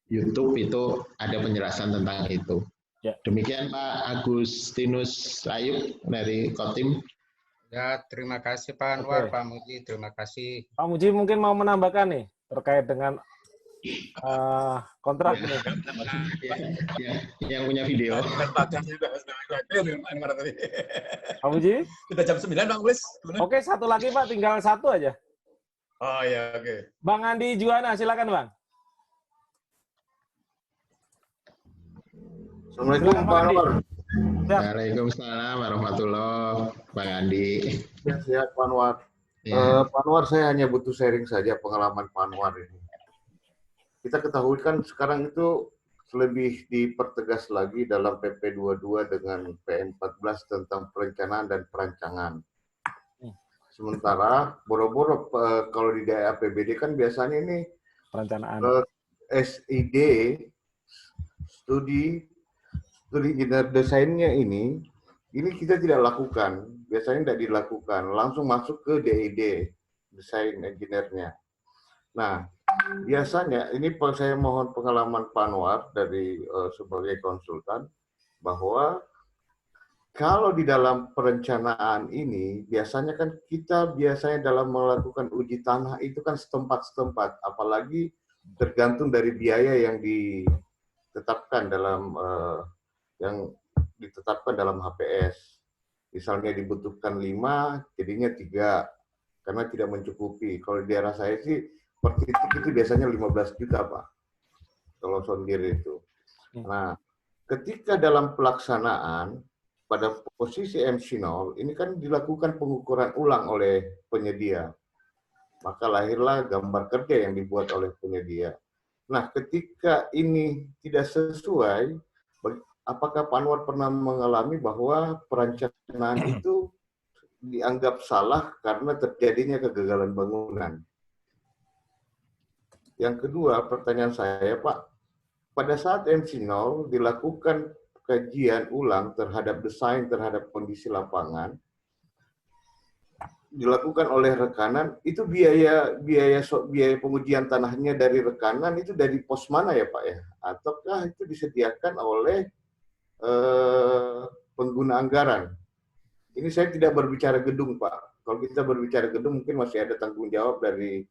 YouTube, itu ada penjelasan tentang itu. Ya. Demikian Pak Agustinus Ayub dari Kotim. Ya, terima kasih Pak Anwar, Pak Muji, terima kasih. Pak Muji mungkin mau menambahkan nih terkait dengan kontrak ini. Yang punya video. Pak Muji? Sudah jam 9 Bang Mulis. Oke, satu lagi Pak, tinggal satu aja. Oh ya, oke. Bang Andi Juwana, silakan Bang. Assalamualaikum Pak Anwar. Waalaikumsalam warahmatullahi wabarakatuh, Bang Andi. Sehat Pak Anwar. Ya. Pak Anwar, saya hanya butuh sharing saja pengalaman Pak Anwar ini. Kita ketahui kan sekarang itu lebih dipertegas lagi dalam PP 22 dengan PM14 tentang perencanaan dan perancangan. Sementara boro-boro kalau di daerah APBD kan biasanya ini perencanaan SID, studi engineer desainnya ini kita tidak lakukan, biasanya tidak dilakukan, langsung masuk ke DED, desain engineer-nya. Nah, biasanya ini saya mohon pengalaman Pak Anwar dari sebagai konsultan, bahwa kalau di dalam perencanaan ini, biasanya kan kita dalam melakukan uji tanah itu kan setempat-setempat, apalagi tergantung dari biaya yang ditetapkan dalam HPS. Misalnya dibutuhkan 5, jadinya 3, karena tidak mencukupi. Kalau di daerah saya sih, per titik itu biasanya 15 juta, Pak. Kalau sondir itu. Nah, ketika dalam pelaksanaan, pada posisi MC0 ini kan dilakukan pengukuran ulang oleh penyedia. Maka lahirlah gambar kerja yang dibuat oleh penyedia. Nah, ketika ini tidak sesuai, apakah Pak Anwar pernah mengalami bahwa perencanaan itu dianggap salah karena terjadinya kegagalan bangunan? Yang kedua, pertanyaan saya, Pak, pada saat MC0 dilakukan kajian ulang terhadap desain, terhadap kondisi lapangan, dilakukan oleh rekanan, itu biaya pengujian tanahnya dari rekanan itu dari pos mana ya Pak ya? Ataukah itu disediakan oleh pengguna anggaran? Ini saya tidak berbicara gedung Pak. Kalau kita berbicara gedung mungkin masih ada tanggung jawab dari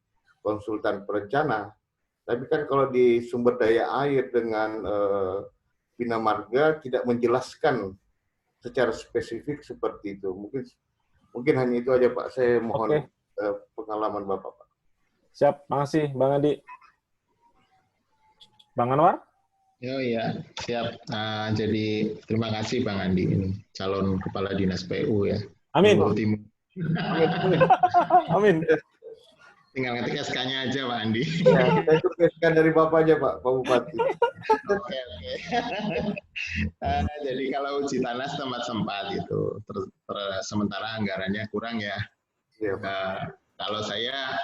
konsultan perencana. Tapi kan kalau di sumber daya air dengan Bina Marga tidak menjelaskan secara spesifik seperti itu. Mungkin hanya itu aja Pak. Saya mohon pengalaman Bapak Pak. Siap, makasih Bang Andi. Bang Anwar? Oh iya, siap. Jadi terima kasih Bang Andi, ini calon kepala dinas PU ya. Amin. Amin. Tinggal ngetik SK-nya aja Pak Andi. Ya, saya itu SK dari Bapak aja Pak Bupati. Oke. Jadi kalau uji tanah tempat itu, sementara anggarannya kurang ya. Kalau saya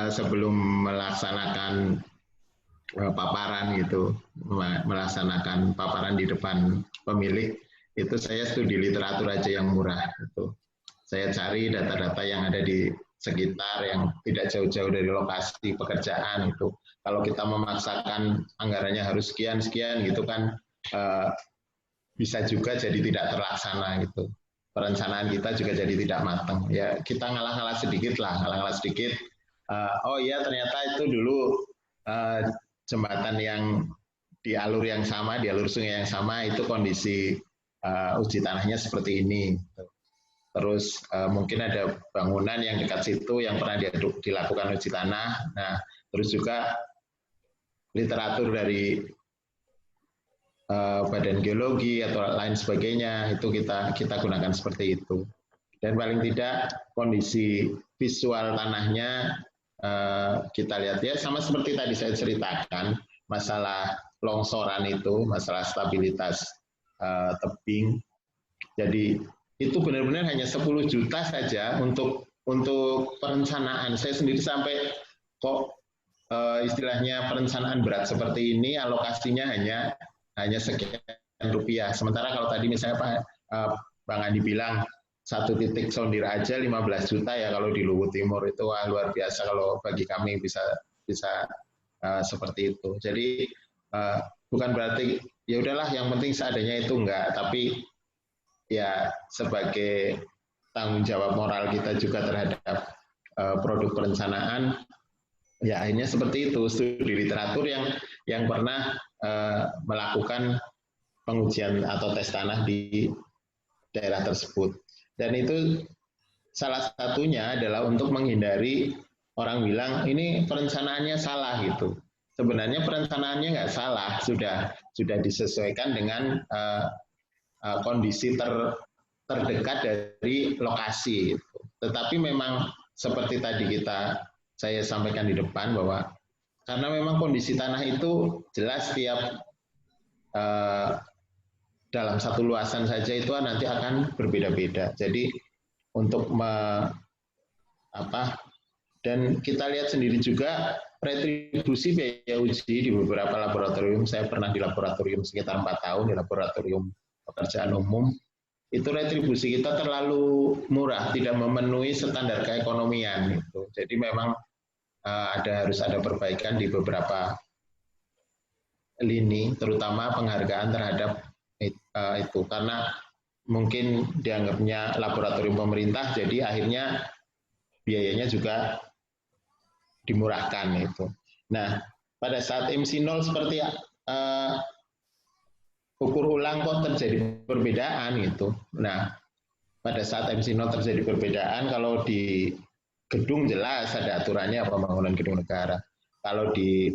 sebelum melaksanakan paparan gitu, melaksanakan paparan di depan pemilik, itu saya studi literatur aja yang murah. Gitu. Saya cari data-data yang ada di sekitar yang tidak jauh-jauh dari lokasi pekerjaan itu. Kalau kita memaksakan anggarannya harus sekian gitu kan bisa juga jadi tidak terlaksana gitu. Perencanaan kita juga jadi tidak matang. Ya kita ngalah-ngalah sedikit. Oh iya ternyata itu dulu jembatan yang di alur yang sama, di alur sungai yang sama itu kondisi uji tanahnya seperti ini. Terus mungkin ada bangunan yang dekat situ yang pernah dilakukan uji tanah. Nah, terus juga literatur dari Badan Geologi atau lain sebagainya itu kita gunakan seperti itu. Dan paling tidak kondisi visual tanahnya kita lihat ya sama seperti tadi saya ceritakan masalah longsoran itu, masalah stabilitas tebing. Jadi itu benar-benar hanya 10 juta saja untuk perencanaan. Saya sendiri sampai kok istilahnya perencanaan berat seperti ini alokasinya hanya sekian rupiah. Sementara kalau tadi misalnya Bang Andi bilang satu titik sondir aja 15 juta ya kalau di Luwu Timur itu luar biasa kalau bagi kami bisa seperti itu. Jadi bukan berarti ya udahlah yang penting seadanya itu enggak, tapi ya sebagai tanggung jawab moral kita juga terhadap produk perencanaan ya akhirnya seperti itu, studi literatur yang pernah melakukan pengujian atau tes tanah di daerah tersebut. Dan itu salah satunya adalah untuk menghindari orang bilang ini perencanaannya salah gitu. Sebenarnya perencanaannya nggak salah, sudah disesuaikan dengan kondisi terdekat dari lokasi. Tetapi memang seperti tadi saya sampaikan di depan bahwa karena memang kondisi tanah itu jelas tiap dalam satu luasan saja itu nanti akan berbeda-beda. Jadi untuk dan kita lihat sendiri juga retribusi biaya uji di beberapa laboratorium. Saya pernah di laboratorium sekitar 4 tahun di laboratorium pekerjaan umum, itu retribusi kita terlalu murah, tidak memenuhi standar keekonomian. Gitu. Jadi memang harus ada perbaikan di beberapa lini, terutama penghargaan terhadap itu, karena mungkin dianggapnya laboratorium pemerintah, jadi akhirnya biayanya juga dimurahkan itu. Nah, pada saat MC0 seperti ukur ulang kok terjadi perbedaan gitu. Nah, pada saat MC0 terjadi perbedaan, kalau di gedung jelas ada aturannya pembangunan gedung negara. Kalau di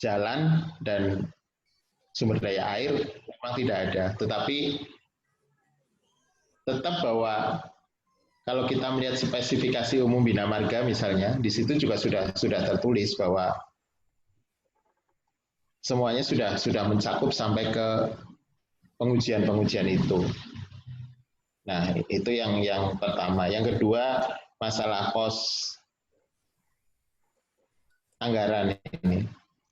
jalan dan sumber daya air memang tidak ada. Tetapi tetap bahwa kalau kita melihat spesifikasi umum Bina Marga misalnya, di situ juga sudah tertulis bahwa semuanya sudah mencakup sampai ke pengujian itu. Nah, itu yang pertama. Yang kedua, masalah pos anggaran ini,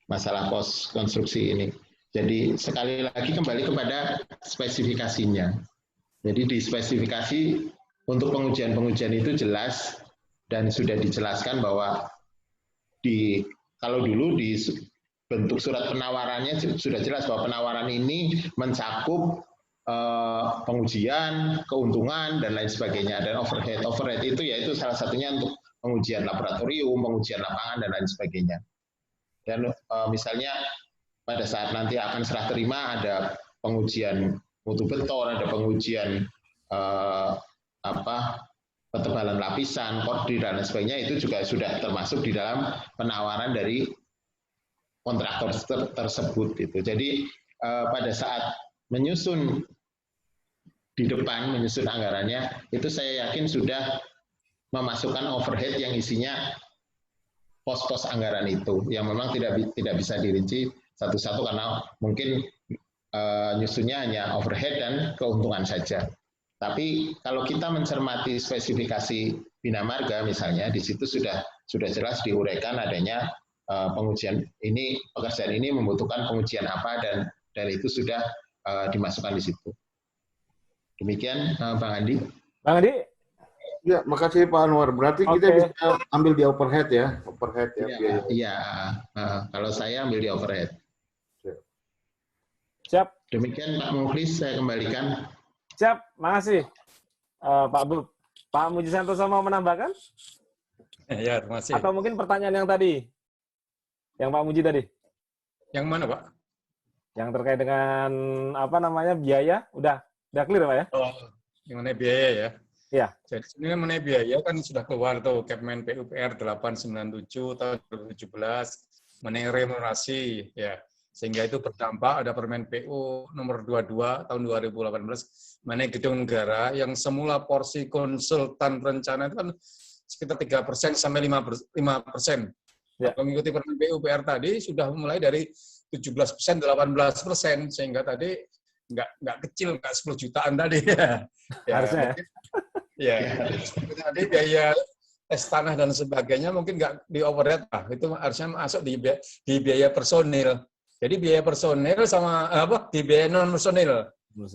masalah pos konstruksi ini. Jadi sekali lagi kembali kepada spesifikasinya. Jadi di spesifikasi untuk pengujian itu jelas dan sudah dijelaskan bahwa kalau dulu di bentuk surat penawarannya sudah jelas bahwa penawaran ini mencakup pengujian, keuntungan, dan lain sebagainya. Dan overhead itu yaitu salah satunya untuk pengujian laboratorium, pengujian lapangan, dan lain sebagainya. Dan misalnya pada saat nanti akan serah terima ada pengujian mutu beton, ada pengujian ketebalan lapisan, kordir, dan lain sebagainya, itu juga sudah termasuk di dalam penawaran dari kontraktor tersebut. Gitu. Jadi pada saat menyusun di depan, menyusun anggarannya, itu saya yakin sudah memasukkan overhead yang isinya pos-pos anggaran itu, yang memang tidak bisa dirinci satu-satu karena mungkin nyusunnya hanya overhead dan keuntungan saja. Tapi kalau kita mencermati spesifikasi Bina Marga misalnya, di situ sudah jelas diuraikan adanya pengujian ini, pekerjaan ini membutuhkan pengujian apa, dan itu sudah dimasukkan di situ. Demikian Bang Andi. Bang Andi? Ya, makasih Pak Anwar. Berarti kita bisa ambil di overhead ya, biaya. Iya, kalau saya ambil di overhead. Siap. Demikian Pak Mukhlis, saya kembalikan. Siap, makasih. Pak Muji Santoso mau menambahkan? Ya, terima kasih. Atau mungkin pertanyaan yang tadi, yang Pak Muji tadi? Yang mana, Pak? Yang terkait dengan biaya, udah clear Pak ya? Oh, yang mengenai biaya ya? Iya. Jadi sebenarnya mengenai biaya kan sudah keluar tuh Kepmen PUPR 897 tahun 2017 mengenai remunerasi ya. Sehingga itu berdampak ada Permen PU nomor 22 tahun 2018 mengenai gedung negara yang semula porsi konsultan perencana itu kan sekitar 3% sampai 5%. Ya. Mengikuti Permen PUPR tadi sudah mulai dari 17%, 18%, sehingga tadi nggak kecil, nggak 10 jutaan tadi ya. Harusnya ya. Tadi biaya tes tanah dan sebagainya mungkin nggak di overhead lah, itu harusnya masuk di biaya personil. Jadi biaya personil sama di biaya non personil.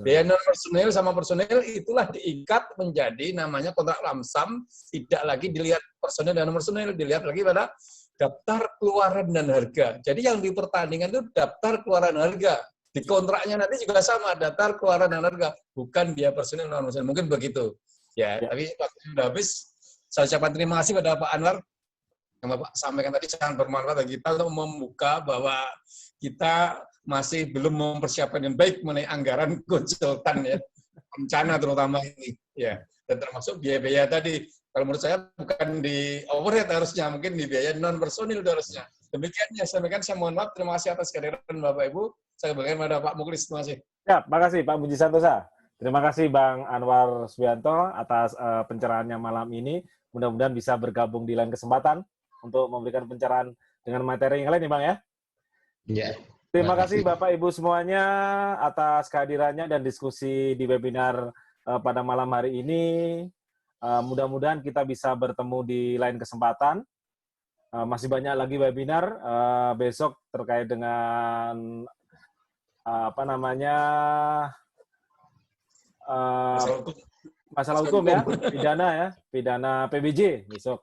Biaya non personil sama personil itulah diikat menjadi namanya kontrak lamsam, tidak lagi dilihat personil dan non personil, dilihat lagi pada daftar keluaran dan harga. Jadi yang di pertandingan itu daftar keluaran harga. Di kontraknya nanti juga sama, daftar keluaran dan harga, bukan biaya personil non personil. Mungkin begitu. Ya, tapi waktu sudah habis. Saya ucapkan terima kasih pada Pak Anwar yang Bapak sampaikan tadi sangat bermanfaat bagi kita untuk membuka bahwa kita masih belum mempersiapkan yang baik mengenai anggaran konsultan ya, rencana terutama ini ya, dan termasuk biaya-biaya tadi. Kalau menurut saya bukan di overhead harusnya, mungkin di biaya non personil harusnya. Demikian ya, saya mohon maaf. Terima kasih atas kehadiran Bapak Ibu. Saya kembalikan pada Pak Mukhlis. Terima kasih. Ya, makasih Pak Muji Santosa. Terima kasih Bang Anwar Subianto atas pencerahannya malam ini. Mudah-mudahan bisa bergabung di lain kesempatan untuk memberikan pencerahan dengan materi yang lain nih Bang ya. Iya. Terima kasih Bapak Ibu semuanya atas kehadirannya dan diskusi di webinar pada malam hari ini. Mudah-mudahan kita bisa bertemu di lain kesempatan. Masih banyak lagi webinar besok terkait dengan masalah hukum ya, pidana PBJ besok.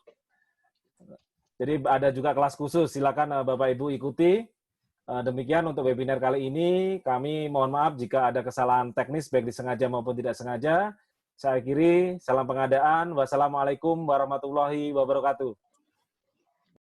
Jadi ada juga kelas khusus, silakan Bapak Ibu ikuti. Demikian untuk webinar kali ini. Kami mohon maaf jika ada kesalahan teknis baik disengaja maupun tidak sengaja. Saya akhiri, salam pengadaan. Wassalamualaikum warahmatullahi wabarakatuh.